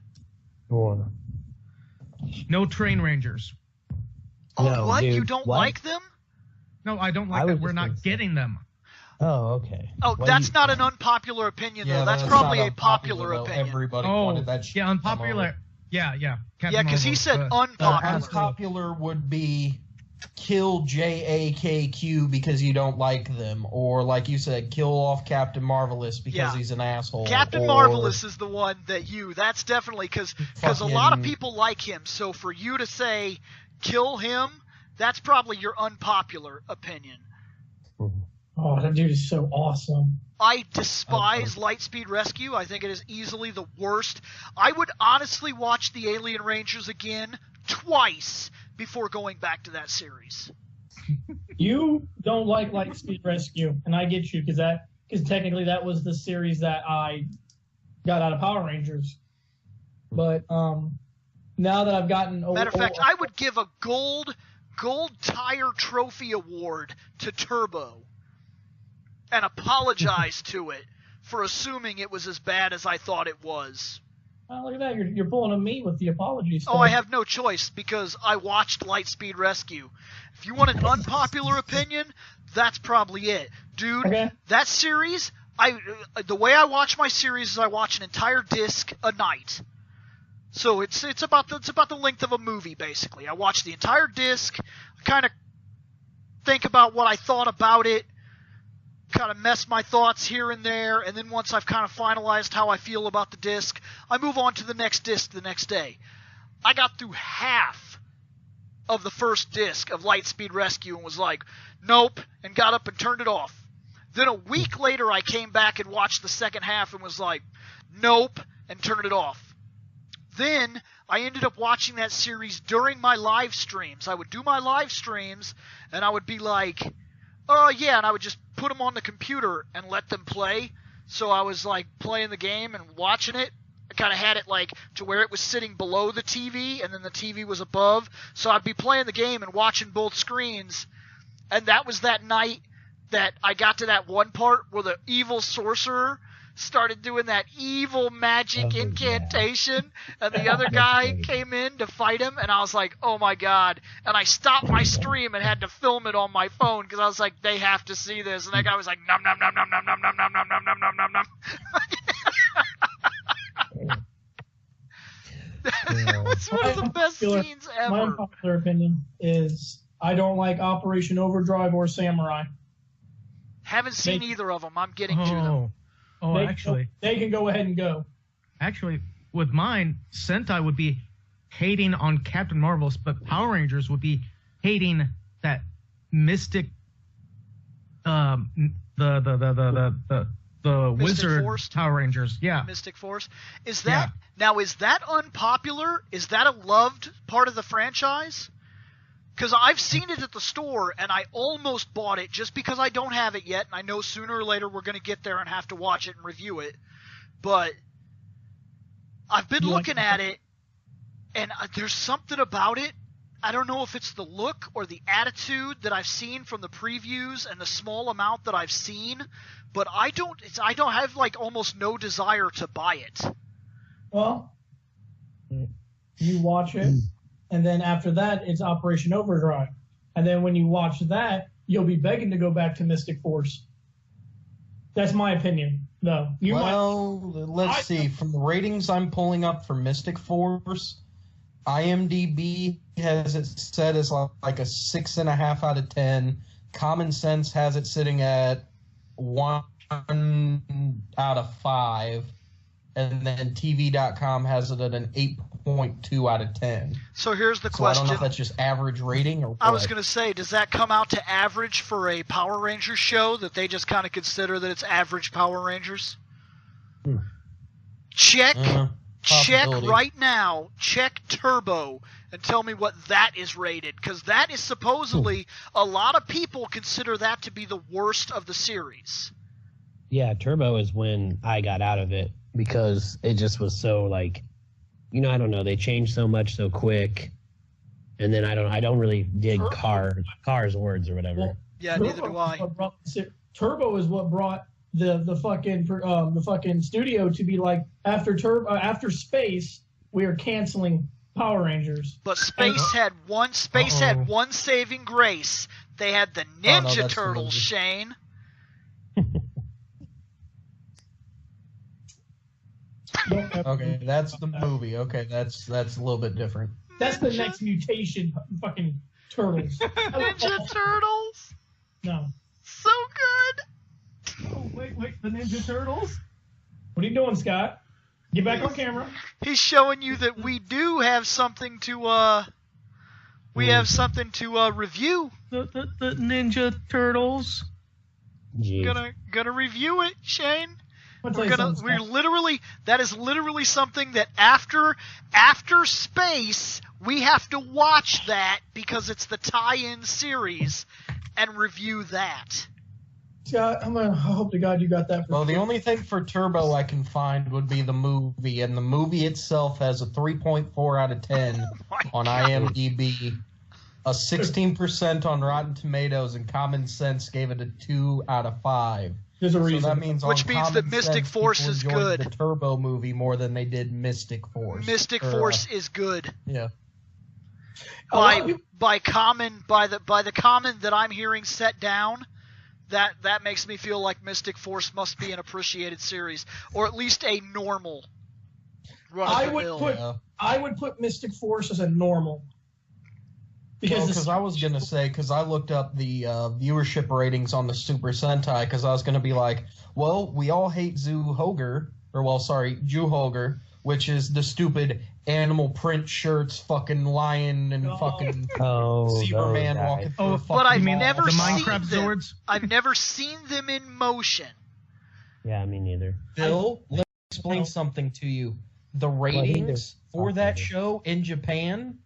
No Train Rangers. Oh, no, what? Dude, You don't what? like them? No, I don't like that. We're not getting them. Oh, okay. Oh, that's not an unpopular opinion, though. That's probably a popular opinion. Everybody wanted that shit. Yeah, unpopular. Yeah. Yeah, because he said unpopular. Unpopular would be kill JAKQ because you don't like them, or like you said, kill off Captain Marvelous because he's an asshole. Captain Marvelous is the one that's definitely, because a lot of people like him, so for you to say kill him, that's probably your unpopular opinion. Oh, that dude is so awesome. I despise Lightspeed Rescue. I think it is easily the worst. I would honestly watch the Alien Rangers again twice before going back to that series. You don't like Lightspeed Rescue, and I get you, because technically that was the series that I got out of Power Rangers. But now that I've gotten matter of fact, I would give a gold tire trophy award to Turbo and apologize to it for assuming it was as bad as I thought it was. Oh, look at that. You're pulling a me with the apology stuff. Oh, I have no choice because I watched Lightspeed Rescue. If you want an unpopular opinion, that's probably it. Dude, that series, the way I watch my series is I watch an entire disc a night. So it's about the length of a movie, basically. I watch the entire disc, kind of think about what I thought about it, kind of mess my thoughts here and there, and then once I've kind of finalized how I feel about the disc, I move on to the next disc the next day. I got through half of the first disc of Lightspeed Rescue and was like, nope, and got up and turned it off. Then a week later, I came back and watched the second half and was like, nope, and turned it off. Then I ended up watching that series during my live streams. I would do my live streams, and I would be like, oh, yeah, and I would just put them on the computer and let them play. So I was, like, playing the game and watching it. I kind of had it, like, to where it was sitting below the TV, and then the TV was above. So I'd be playing the game and watching both screens. And that was that night that I got to that one part where the evil sorcerer started doing that evil magic incantation, and the other guy came in to fight him, and I was like, oh my god. And I stopped my stream and had to film it on my phone because I was like, they have to see this. And that guy was like, nom nom nom nom nom nom nom nom nom nom nom nom nom nom. That was one of the best scenes ever. My unpopular opinion is I don't like Operation Overdrive or Samurai. Haven't seen either of them. I'm getting to them. Oh, actually. They can go ahead and go. Actually, with mine, Sentai would be hating on Captain Marvel's, but Power Rangers would be hating that Mystic, the Wizard Force? Power Rangers. Yeah. Mystic Force. Is that now? Is that unpopular? Is that a loved part of the franchise? Because I've seen it at the store, and I almost bought it just because I don't have it yet, and I know sooner or later we're going to get there and have to watch it and review it. But I've been looking at it, and there's something about it. I don't know if it's the look or the attitude that I've seen from the previews and the small amount that I've seen, but I don't have like almost no desire to buy it. Well, you watch it. And then after that, it's Operation Overdrive. And then when you watch that, you'll be begging to go back to Mystic Force. That's my opinion, though. Let's see. From the ratings I'm pulling up for Mystic Force, IMDb has it set as like a 6.5 out of 10. Common Sense has it sitting at 1 out of 5. And then TV.com has it at an 8.2 out of 10. So here's the question. I don't know if that's just average rating or what. I was going to say, does that come out to average for a Power Rangers show that they just kind of consider that it's average Power Rangers? Check right now. Check Turbo and tell me what that is rated, because that is supposedly a lot of people consider that to be the worst of the series. Yeah, Turbo is when I got out of it because it just was so like, I don't know. They changed so much so quick, and then I don't really dig Cars words or whatever. Well, yeah, neither do I. Turbo is what brought the fucking studio to be like, after Space, we are canceling Power Rangers. But Space had one saving grace. They had the Ninja Turtles, Shane. Okay, that's the movie. Okay, that's a little bit different. That's the next mutation, fucking Turtles. Ninja Turtles? No. So good! Oh, wait, the Ninja Turtles? What are you doing, Scott? Get back on camera. He's showing you that we do have something to, review. The Ninja Turtles. Jeez. Gonna review it, Shane. That is literally something that after Space, we have to watch that because it's the tie-in series and review that. Scott, I hope to God you got that. The only thing for Turbo I can find would be the movie, and the movie itself has a 3.4 out of 10 on IMDb, a 16% on Rotten Tomatoes, and Common Sense gave it a 2 out of 5. There's a reason. So that means that Mystic Force is good. The Turbo movie more than they did Mystic Force. Mystic Force is good. Yeah. By the comment that I'm hearing set down, that makes me feel like Mystic Force must be an appreciated series, or at least a normal run of the mill. I would put Mystic Force as a normal. Because I was going to say, because I looked up the viewership ratings on the Super Sentai, because I was going to be like, well, we all hate Jew Hoger, which is the stupid animal print shirts, fucking lion and fucking zebra man walking through a fucking but I've mall. never the seen Minecraft them. Zords? I've never seen them in motion. Yeah, me neither. Bill, let me explain something to you. The ratings for that show in Japan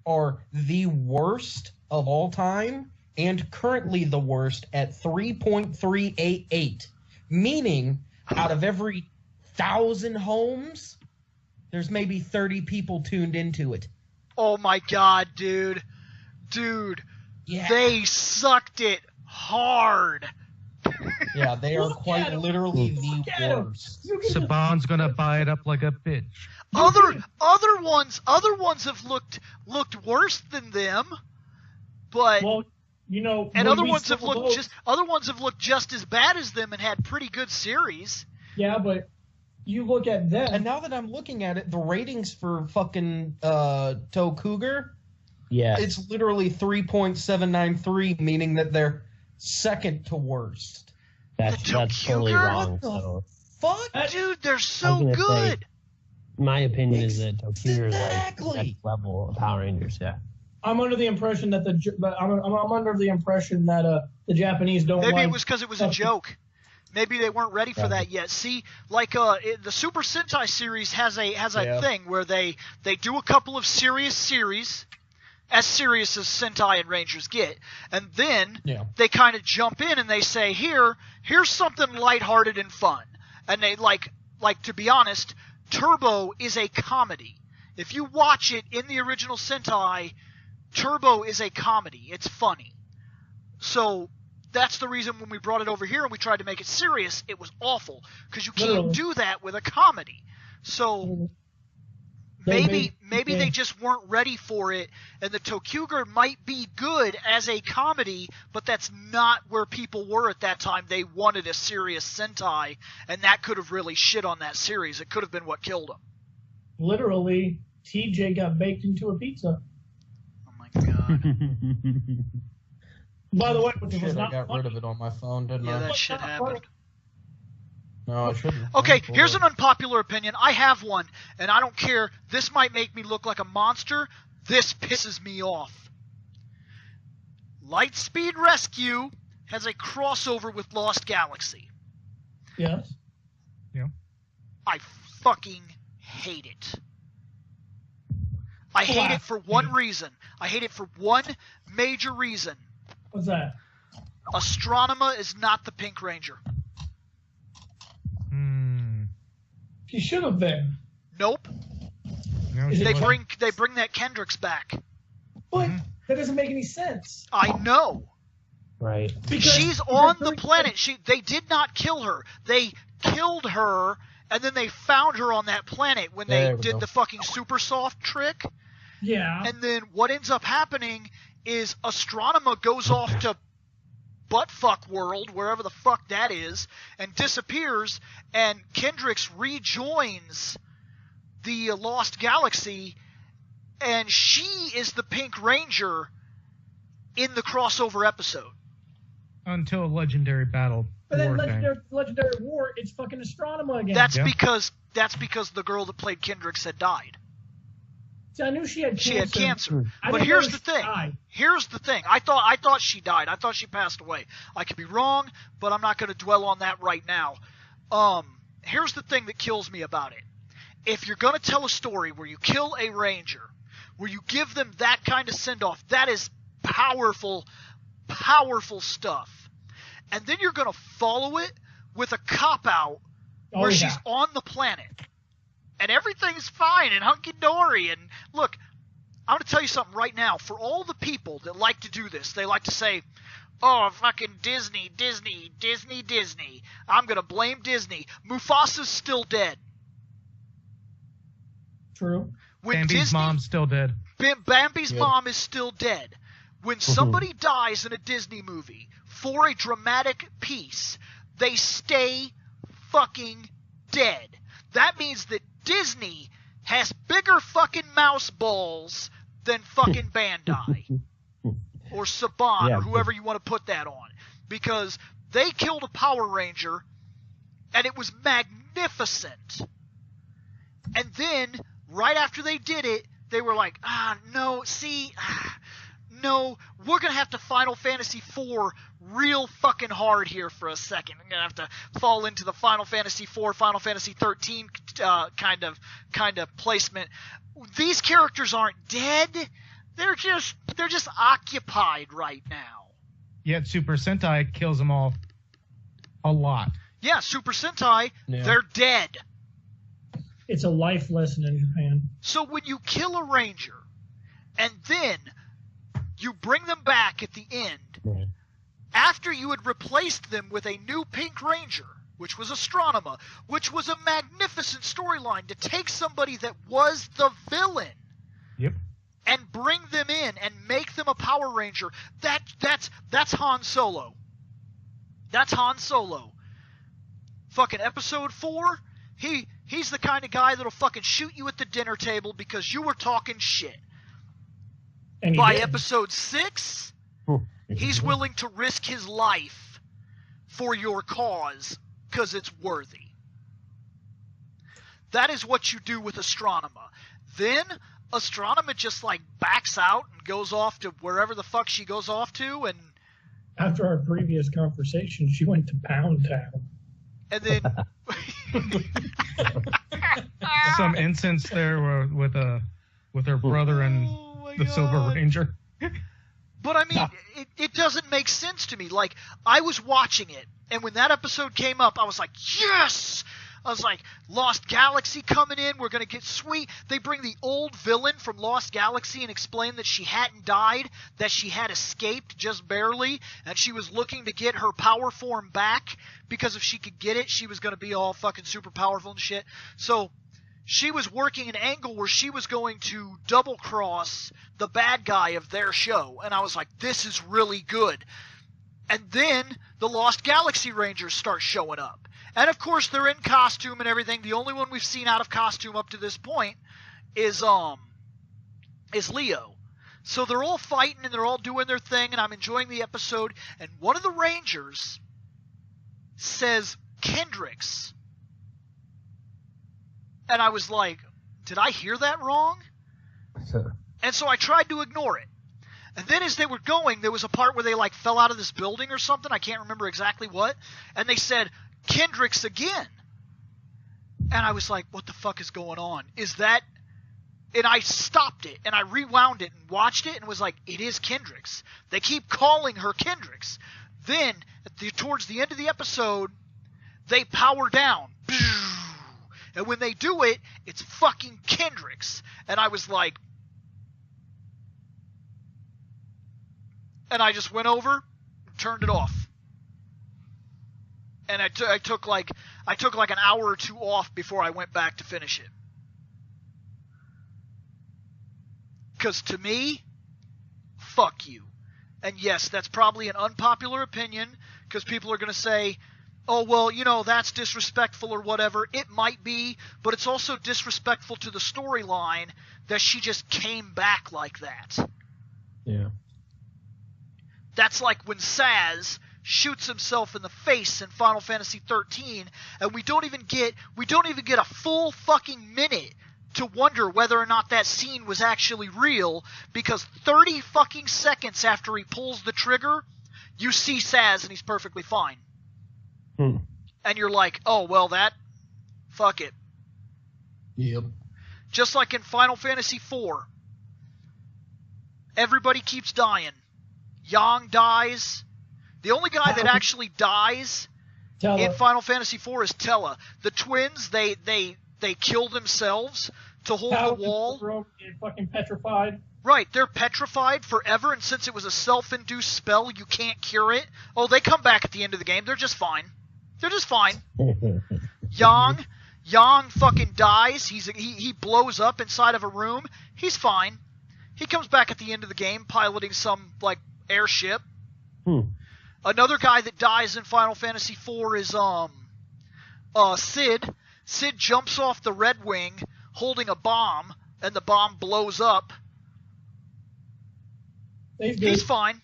are the worst of all time and currently the worst at 3.388, meaning out of every 1,000 homes, there's maybe 30 people tuned into it. Oh my god, dude. Yeah. They sucked it hard. Yeah, they are quite literally the worst. Saban's gonna buy it up like a bitch. Other ones have looked worse than them, but and other ones have looked just as bad as them and had pretty good series. Yeah, but you look at them. And now that I'm looking at it, the ratings for fucking Cougar, it's literally 3.793, meaning that they're second to worst. That's totally wrong. So. Fuck, dude, they're so good. My opinion is that Tokyo is like the next level of Power Rangers. Yeah. I'm under the impression that the Japanese don't. Maybe it was because it was a joke. Maybe they weren't ready for that yet. See, like the Super Sentai series has a thing where they do a couple of serious series, as serious as Sentai and Rangers get, and then they kind of jump in and they say, here's something lighthearted and fun. And they like to be honest, Turbo is a comedy. If you watch it in the original Sentai, Turbo is a comedy. It's funny. So that's the reason when we brought it over here and we tried to make it serious, it was awful. Because you can't do that with a comedy. So maybe they just weren't ready for it, and the Tokuger might be good as a comedy, but that's not where people were at that time. They wanted a serious Sentai, and that could have really shit on that series. It could have been what killed them. Literally, TJ got baked into a pizza. Oh my god. By the way, I got rid of it on my phone, didn't I? Yeah, that shit happened. No, I shouldn't. Okay, here's an unpopular opinion. I have one, and I don't care. This might make me look like a monster. This pisses me off. Lightspeed Rescue has a crossover with Lost Galaxy. Yes. Yeah. I fucking hate it. I hate it for one reason. I hate it for one major reason. What's that? Astronema is not the Pink Ranger. He should have been. Nope. No, They bring that Kendricks back. But that doesn't make any sense. I know. Right. Because she's on the planet. They did not kill her. They killed her, and then they found her on that planet when they did the fucking super soft trick. Yeah. And then what ends up happening is Astronema goes off to buttfuck world, wherever the fuck that is, and disappears, and Kendricks rejoins the Lost Galaxy, and she is the Pink Ranger in the crossover episode. Until a legendary battle. But then war legendary war, it's fucking Astronema again. That's because the girl that played Kendricks had died. See, I knew she had cancer. She had cancer. But here's the thing. Here's the thing. I thought she died. I thought she passed away. I could be wrong, but I'm not going to dwell on that right now. Here's the thing that kills me about it. If you're going to tell a story where you kill a ranger, where you give them that kind of send-off, that is powerful, powerful stuff. And then you're going to follow it with a cop-out where she's on the planet. And everything's fine and hunky-dory. And look, I'm going to tell you something right now. For all the people that like to do this, they like to say, oh, fucking Disney. I'm going to blame Disney. Mufasa's still dead. True. When Bambi's mom's still dead. Bambi's mom is still dead. When somebody dies in a Disney movie for a dramatic piece, they stay fucking dead. That means that Disney has bigger fucking mouse balls than fucking Bandai. or Saban, or whoever you want to put that on, because they killed a Power Ranger, and it was magnificent. And then, right after they did it, they were like, no, we're going to have to Final Fantasy IV real fucking hard here for a second. I'm going to have to fall into the Final Fantasy IV, Final Fantasy 13 kind of placement. These characters aren't dead. They're just occupied right now. Yet Super Sentai kills them all a lot. Yeah, Super Sentai, they're dead. It's a life lesson in Japan. So when you kill a Ranger, and then you bring them back at the end, after you had replaced them with a new Pink Ranger, which was Astronema, which was a magnificent storyline to take somebody that was the villain, and bring them in and make them a Power Ranger. That's Han Solo. That's Han Solo. Fucking episode 4, he's the kind of guy that'll fucking shoot you at the dinner table because you were talking shit. And by episode 6, he's willing to risk his life for your cause because it's worthy. That is what you do with Astronema. Then Astronema just like backs out and goes off to wherever the fuck she goes off to, and after our previous conversation, she went to Pound Town. And then some incense there with her brother and the Silver Ranger. But I mean, it doesn't make sense to me. Like, I was watching it, and when that episode came up, I was like, yes! I was like, Lost Galaxy coming in, we're going to get sweet. They bring the old villain from Lost Galaxy and explain that she hadn't died, that she had escaped just barely, and she was looking to get her power form back, because if she could get it, she was going to be all fucking super powerful and shit. So she was working an angle where she was going to double-cross the bad guy of their show, and I was like, this is really good. And then the Lost Galaxy Rangers start showing up. And of course they're in costume and everything. The only one we've seen out of costume up to this point is Leo. So they're all fighting and they're all doing their thing, and I'm enjoying the episode. And one of the Rangers says Kendricks. And I was like, did I hear that wrong? And so I tried to ignore it. And then as they were going, there was a part where they like fell out of this building or something. I can't remember exactly what. And they said, Kendricks again. And I was like, what the fuck is going on? Is that... And I stopped it, and I rewound it and watched it and was like, it is Kendricks. They keep calling her Kendricks. Then, towards the end of the episode, they power down. And when they do it, it's fucking Kendricks. And I was like... And I just went over, turned it off. And I took like an hour or two off before I went back to finish it. Because to me, fuck you. And yes, that's probably an unpopular opinion, because people are going to say, oh, well, you know, that's disrespectful or whatever. It might be, but it's also disrespectful to the storyline that she just came back like that. Yeah. That's like when Saz shoots himself in the face in Final Fantasy 13, and we don't even get a full fucking minute to wonder whether or not that scene was actually real, because 30 fucking seconds after he pulls the trigger, you see Saz and he's perfectly fine. And you're like, oh, well, fuck it. Yep. Just like in Final Fantasy 4, everybody keeps dying. Yang dies. The only guy that actually dies in Final Fantasy IV is Tella. The twins, they kill themselves to hold the wall. Broke and fucking petrified. Right, they're petrified forever, and since it was a self-induced spell, you can't cure it. Oh, they come back at the end of the game. They're just fine. They're just fine. Yang fucking dies. He blows up inside of a room. He's fine. He comes back at the end of the game piloting some, like, airship. Another guy that dies in Final Fantasy IV is Sid. Sid jumps off the Red Wing holding a bomb, and the bomb blows up. He's fine.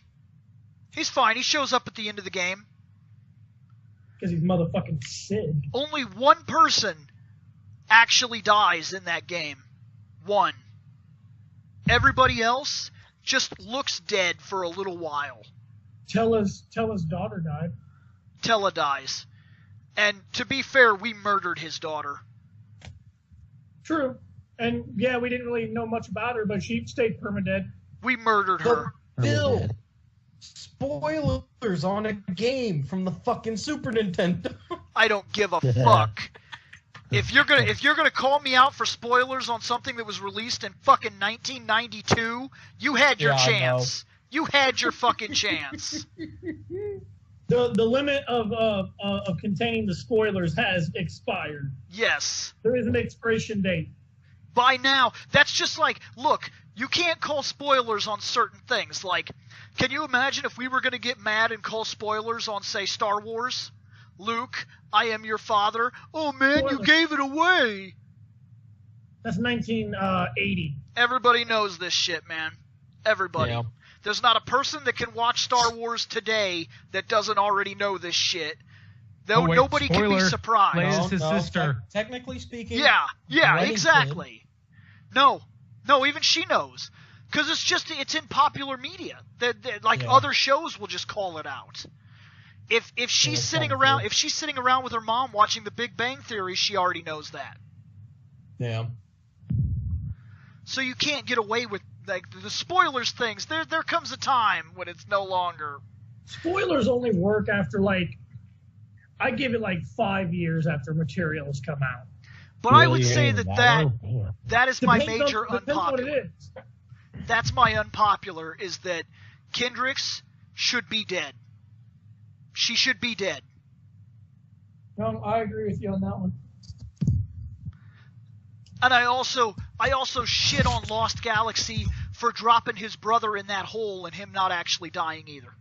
He's fine. He shows up at the end of the game. Because he's motherfucking Sid. Only one person actually dies in that game. One. Everybody else just looks dead for a little while. Tella's daughter died. Tella dies. And to be fair, we murdered his daughter. True. And yeah, we didn't really know much about her, but she stayed permadead. We murdered her. Bill, spoilers on a game from the fucking Super Nintendo. I don't give a fuck. If you're gonna call me out for spoilers on something that was released in fucking 1992, you had your chance. You had your fucking chance. The limit of containing the spoilers has expired. Yes. There is an expiration date. By now, that's just like, look, you can't call spoilers on certain things. Like, can you imagine if we were going to get mad and call spoilers on, say, Star Wars? Luke, I am your father. Oh, man, you gave it away. That's 1980. Everybody knows this shit, man. Everybody. Yeah. There's not a person that can watch Star Wars today that doesn't already know this shit. Though nobody can be surprised. Leia's his sister. Technically speaking. Yeah, exactly. No, even she knows. Because it's in popular media. Other shows will just call it out. If she's sitting around with her mom watching The Big Bang Theory, she already knows that. Yeah. So you can't get away with the spoilers things. There comes a time when it's no longer. Spoilers only work after I give it 5 years after materials come out. But I would say that is my major unpopular. That's my unpopular, is that Kendricks should be dead. She should be dead. No, I agree with you on that one. And I also shit on Lost Galaxy for dropping his brother in that hole and him not actually dying either.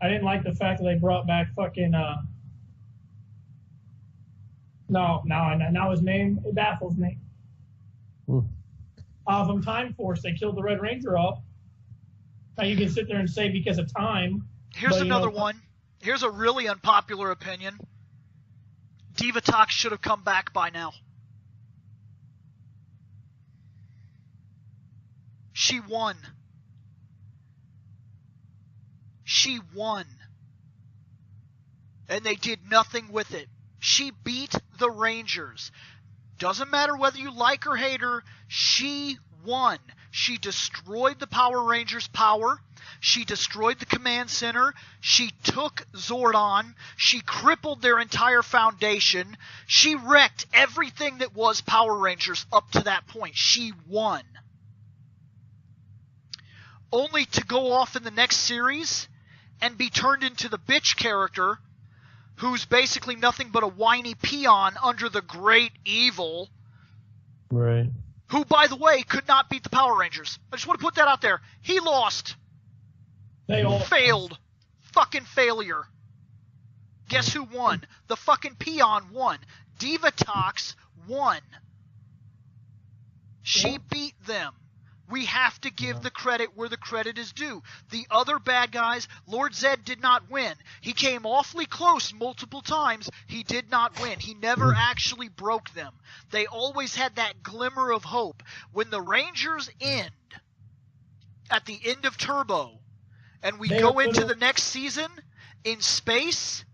I didn't like the fact that they brought back fucking now his name, it baffles me. From Time Force, they killed the Red Ranger off. Now you can sit there and say because of time. Here's another one. Here's a really unpopular opinion. Divatox should have come back by now. She won. She won. And they did nothing with it. She beat the Rangers. Doesn't matter whether you like or hate her, she won. She destroyed the Power Rangers' power. She destroyed the command center. She took Zordon. She crippled their entire foundation. She wrecked everything that was Power Rangers up to that point. She won. Only to go off in the next series and be turned into the bitch character who's basically nothing but a whiny peon under the great evil. Right. Who, by the way, could not beat the Power Rangers. I just want to put that out there. He lost. They all failed. Fucking failure. Guess who won? The fucking peon won. Divatox won. She beat them. We have to give the credit where the credit is due. The other bad guys, Lord Zed did not win. He came awfully close multiple times. He did not win. He never actually broke them. They always had that glimmer of hope. When the Rangers end, at the end of Turbo, and we go into the next season in space,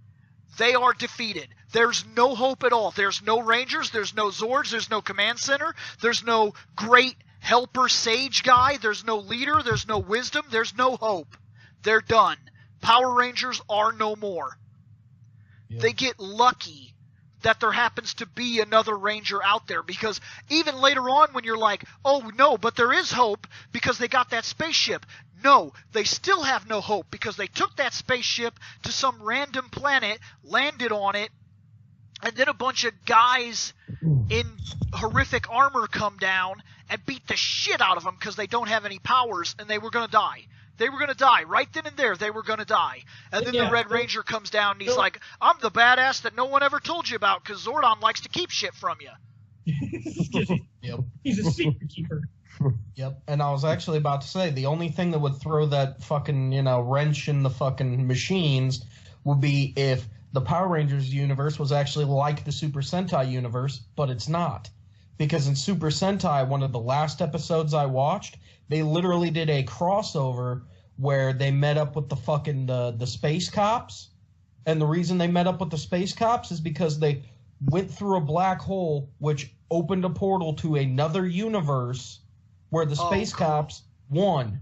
they are defeated. There's no hope at all. There's no Rangers. There's no Zords. There's no command center. There's no great helper sage guy. There's no leader. There's no wisdom. There's no hope. They're done. Power Rangers are no more. Yep. They get lucky that there happens to be another Ranger out there, because even later on when you're like, oh no, but there is hope because they got that spaceship. No, they still have no hope because they took that spaceship to some random planet, landed on it, and then a bunch of guys in horrific armor come down and beat the shit out of them because they don't have any powers, and they were going to die. They were going to die. Right then and there, they were going to die. And then the Red Ranger comes down, and he's like, I'm the badass that no one ever told you about because Zordon likes to keep shit from you. He's a secret keeper. Yep, and I was actually about to say the only thing that would throw that fucking, wrench in the fucking machines would be if the Power Rangers universe was actually like the Super Sentai universe, but it's not. Because in Super Sentai, one of the last episodes I watched, they literally did a crossover where they met up with the fucking the space cops. And the reason they met up with the space cops is because they went through a black hole which opened a portal to another universe where the space cops won.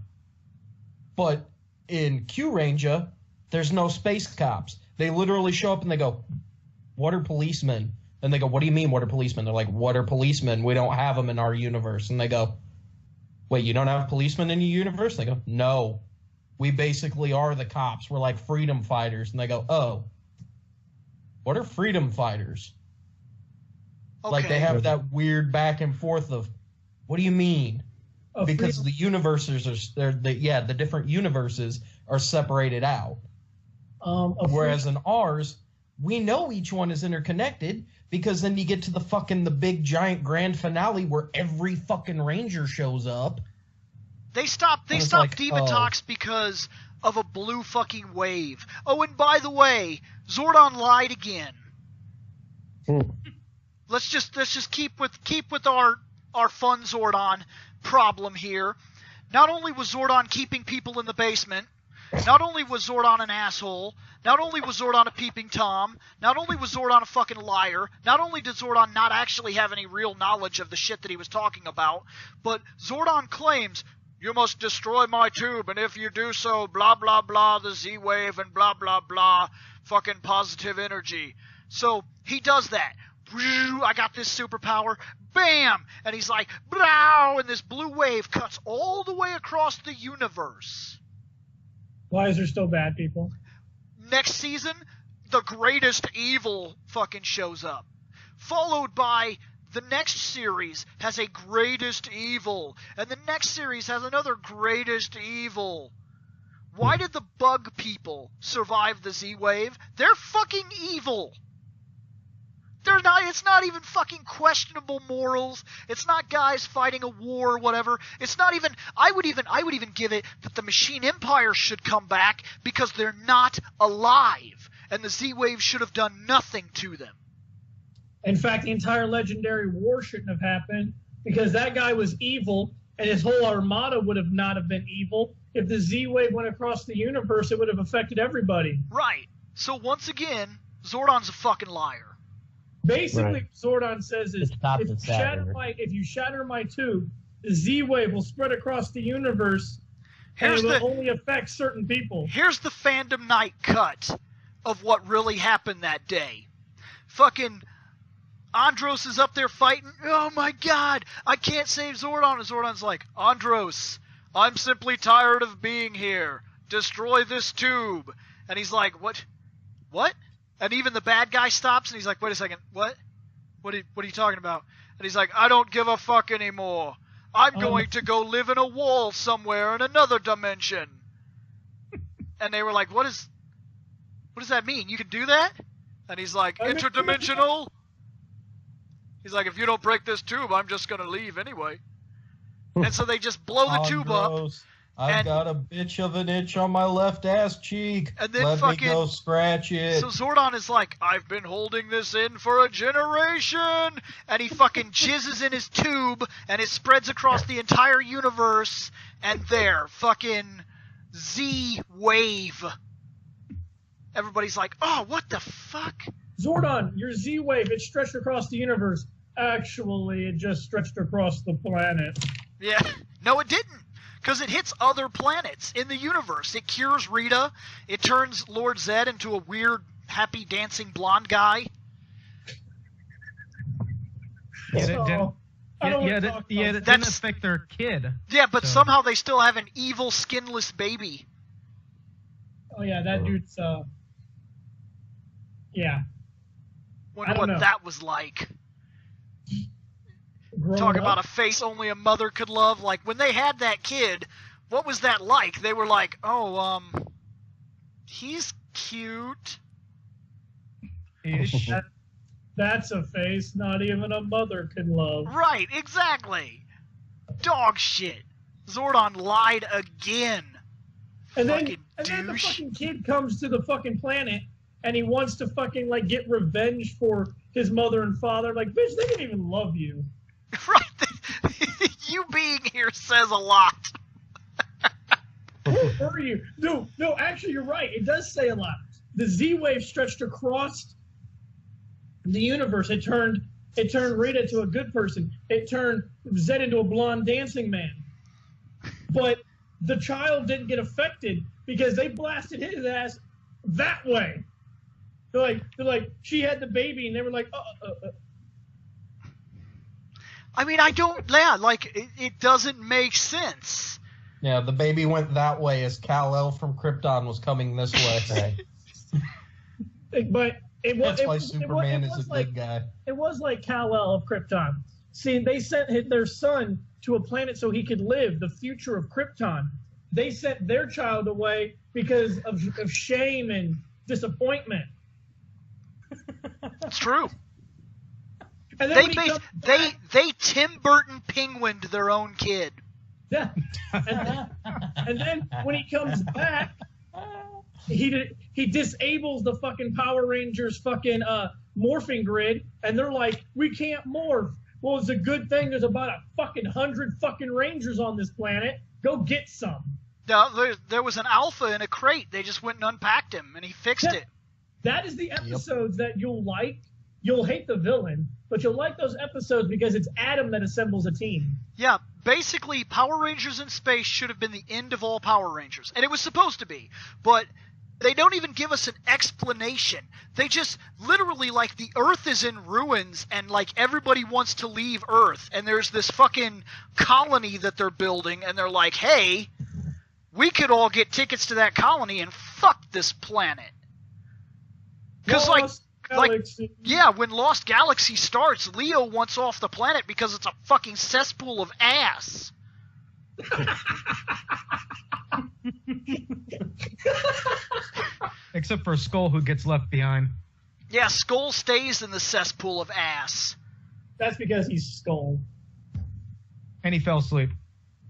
But in Q Ranger, there's no space cops. They literally show up and they go, "What are policemen?" And they go, "What do you mean, what are policemen?" They're like, "What are policemen? We don't have them in our universe." And they go, "Wait, you don't have policemen in your universe?" And they go, "No. We basically are the cops. We're like freedom fighters." And they go, "Oh. What are freedom fighters?" Okay. Like they have that weird back and forth of, "What do you mean?" Because the universes are the different universes are separated out. Whereas in ours, we know each one is interconnected because then you get to the big giant grand finale where every fucking Ranger shows up. They stopped Demotox because of a blue fucking wave. Oh, and by the way, Zordon lied again. Let's just keep with our fun Zordon problem here. Not only was Zordon keeping people in the basement, not only was Zordon an asshole, not only was Zordon a peeping Tom, not only was Zordon a fucking liar, not only did Zordon not actually have any real knowledge of the shit that he was talking about, but Zordon claims, "You must destroy my tube, and if you do so, blah blah blah, the Z-Wave, and blah blah blah, fucking positive energy." So he does that. I got this superpower, bam! And he's like, "Blow!" And this blue wave cuts all the way across the universe. Why is there still bad people? Next season, the greatest evil fucking shows up. Followed by the next series has a greatest evil. And the next series has another greatest evil. Why did the bug people survive the Z-Wave? They're fucking evil. It's not even fucking questionable morals. It's not guys fighting a war or whatever. It's not even, I would even give it that the Machine Empire should come back because they're not alive. And the Z-Wave should have done nothing to them. In fact, the entire Legendary War shouldn't have happened because that guy was evil and his whole armada would have not have been evil. If the Z-Wave went across the universe, it would have affected everybody. Right. So once again, Zordon's a fucking liar. Basically, right. Zordon says is if you shatter my tube, the Z-Wave will spread across the universe and it will only affect certain people. Here's the Fandom Night cut of what really happened that day. Fucking Andros is up there fighting. "Oh my god, I can't save Zordon." And Zordon's like, "Andros, I'm simply tired of being here. Destroy this tube." And he's like, What? And even the bad guy stops, and he's like, "Wait a second, what? What are you talking about?" And he's like, "I don't give a fuck anymore. I'm going to go live in a wall somewhere in another dimension." And they were like, what does that mean? You can do that? And he's like, "Interdimensional?" He's like, "If you don't break this tube, I'm just going to leave anyway." And so they just blow the tube up. I've got a bitch of an itch on my left ass cheek. And then Let me go scratch it. So Zordon is like, "I've been holding this in for a generation." And he fucking jizzes in his tube, and it spreads across the entire universe. And there, fucking Z-Wave. Everybody's like, "Oh, what the fuck?" Zordon, your Z-Wave, it stretched across the universe. Actually, it just stretched across the planet. Yeah. No, it didn't. Because it hits other planets in the universe. It cures Rita. It turns Lord Zed into a weird, happy, dancing blonde guy. That didn't affect their kid. Yeah, but somehow they still have an evil, skinless baby. Oh, yeah, that dude's, yeah. Wonder what that was like. Talk about a face only a mother could love. Like, when they had that kid, what was that like? They were like, "Oh, he's cute." That's a face not even a mother can love. Right, exactly. Dog shit. Zordon lied again. And then Fucking the douche. fucking kid comes to the fucking planet and he wants to fucking like get revenge for his mother and father. Like, bitch, they didn't even love you. Right. You being here says a lot. Who are you? No, actually, you're right. It does say a lot. The Z-wave stretched across the universe. It turned Rita into a good person. It turned Zed into a blonde dancing man. But the child didn't get affected because they blasted his ass that way. They're like, she had the baby, and they were like, I mean, it doesn't make sense. Yeah, the baby went that way as Kal-El from Krypton was coming this way. But that's why Superman is a good guy. It was like Kal-El of Krypton. See, they sent their son to a planet so he could live the future of Krypton. They sent their child away because of shame and disappointment. It's true. And then they Tim Burton penguined their own kid. Yeah. And then when he comes back, he disables the fucking Power Rangers fucking morphing grid, and they're like, we can't morph. Well, it's a good thing there's about 100 fucking Rangers on this planet. Go get some. No, there was an alpha in a crate. They just went and unpacked him, and he fixed it. That is the episodes that you'll like. You'll hate the villain, but you'll like those episodes because it's Adam that assembles a team. Yeah, basically, Power Rangers in Space should have been the end of all Power Rangers. And it was supposed to be. But they don't even give us an explanation. They just literally, like, the Earth is in ruins and, like, everybody wants to leave Earth. And there's this fucking colony that they're building, and they're like, hey, we could all get tickets to that colony and fuck this planet. Because, when Lost Galaxy starts, Leo wants off the planet because it's a fucking cesspool of ass. Except for Skull, who gets left behind. Yeah, Skull stays in the cesspool of ass. That's because he's Skull. And he fell asleep.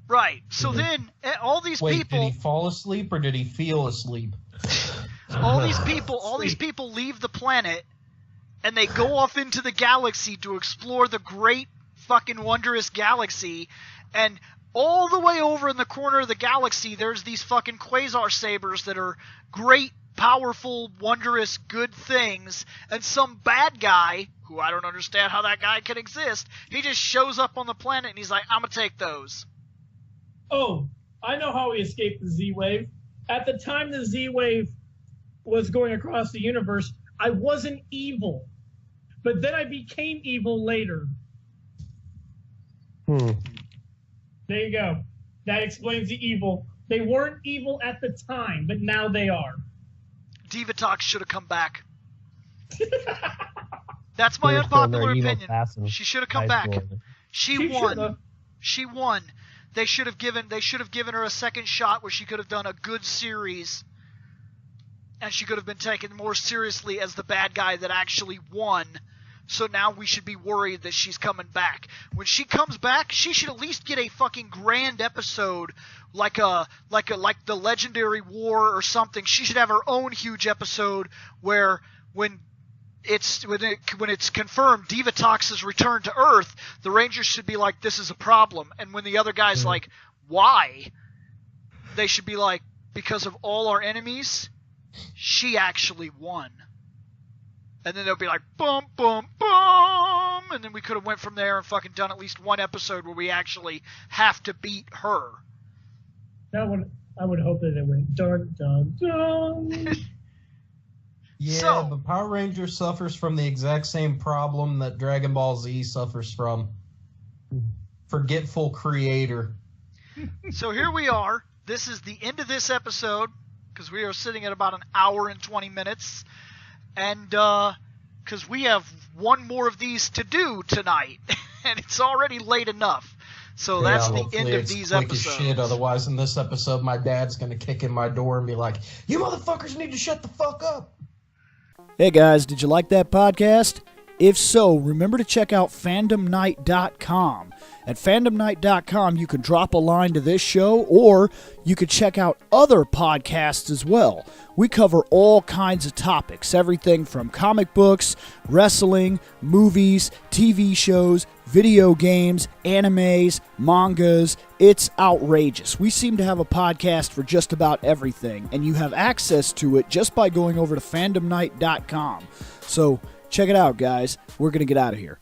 Right. So then, all these people... Did he fall asleep or did he feel asleep? All these people leave the planet, and they go off into the galaxy to explore the great fucking wondrous galaxy, and all the way over in the corner of the galaxy, there's these fucking quasar sabers that are great, powerful, wondrous, good things, and some bad guy, who I don't understand how that guy can exist, he just shows up on the planet and he's like, I'm gonna take those. Oh, I know how he escaped the Z-Wave. At the time the Z-Wave was going across the universe, I wasn't evil. But then I became evil later. There you go. That explains the evil. They weren't evil at the time, but now they are. Divatox should have come back. That's my unpopular opinion. She should have come back. She won. She won. They should have given her a second shot where she could have done a good series, and she could have been taken more seriously as the bad guy that actually won. So now we should be worried that she's coming back. When she comes back, she should at least get a fucking grand episode, like the Legendary War or something. She should have her own huge episode where when it's confirmed Divatox's return to Earth, the Rangers should be like, this is a problem. And when the other guy's like, why? They should be like, because of all our enemies, she actually won. And then they'll be like, boom, boom, boom, and then we could have went from there and fucking done at least one episode where we actually have to beat her. I would hope that it went dun, dun, dun. Yeah, but Power Rangers suffers from the exact same problem that Dragon Ball Z suffers from. Forgetful creator. So here we are. This is the end of this episode, because we are sitting at about an hour and 20 minutes. And because we have one more of these to do tonight, and it's already late enough. So that's the end of these episodes. As shit. Otherwise, in this episode, my dad's going to kick in my door and be like, you motherfuckers need to shut the fuck up. Hey guys, did you like that podcast? If so, remember to check out fandomnight.com. At fandomnight.com, you can drop a line to this show, or you could check out other podcasts as well. We cover all kinds of topics, everything from comic books, wrestling, movies, TV shows, video games, animes, mangas. It's outrageous. We seem to have a podcast for just about everything, and you have access to it just by going over to fandomnight.com. So check it out, guys. We're going to get out of here.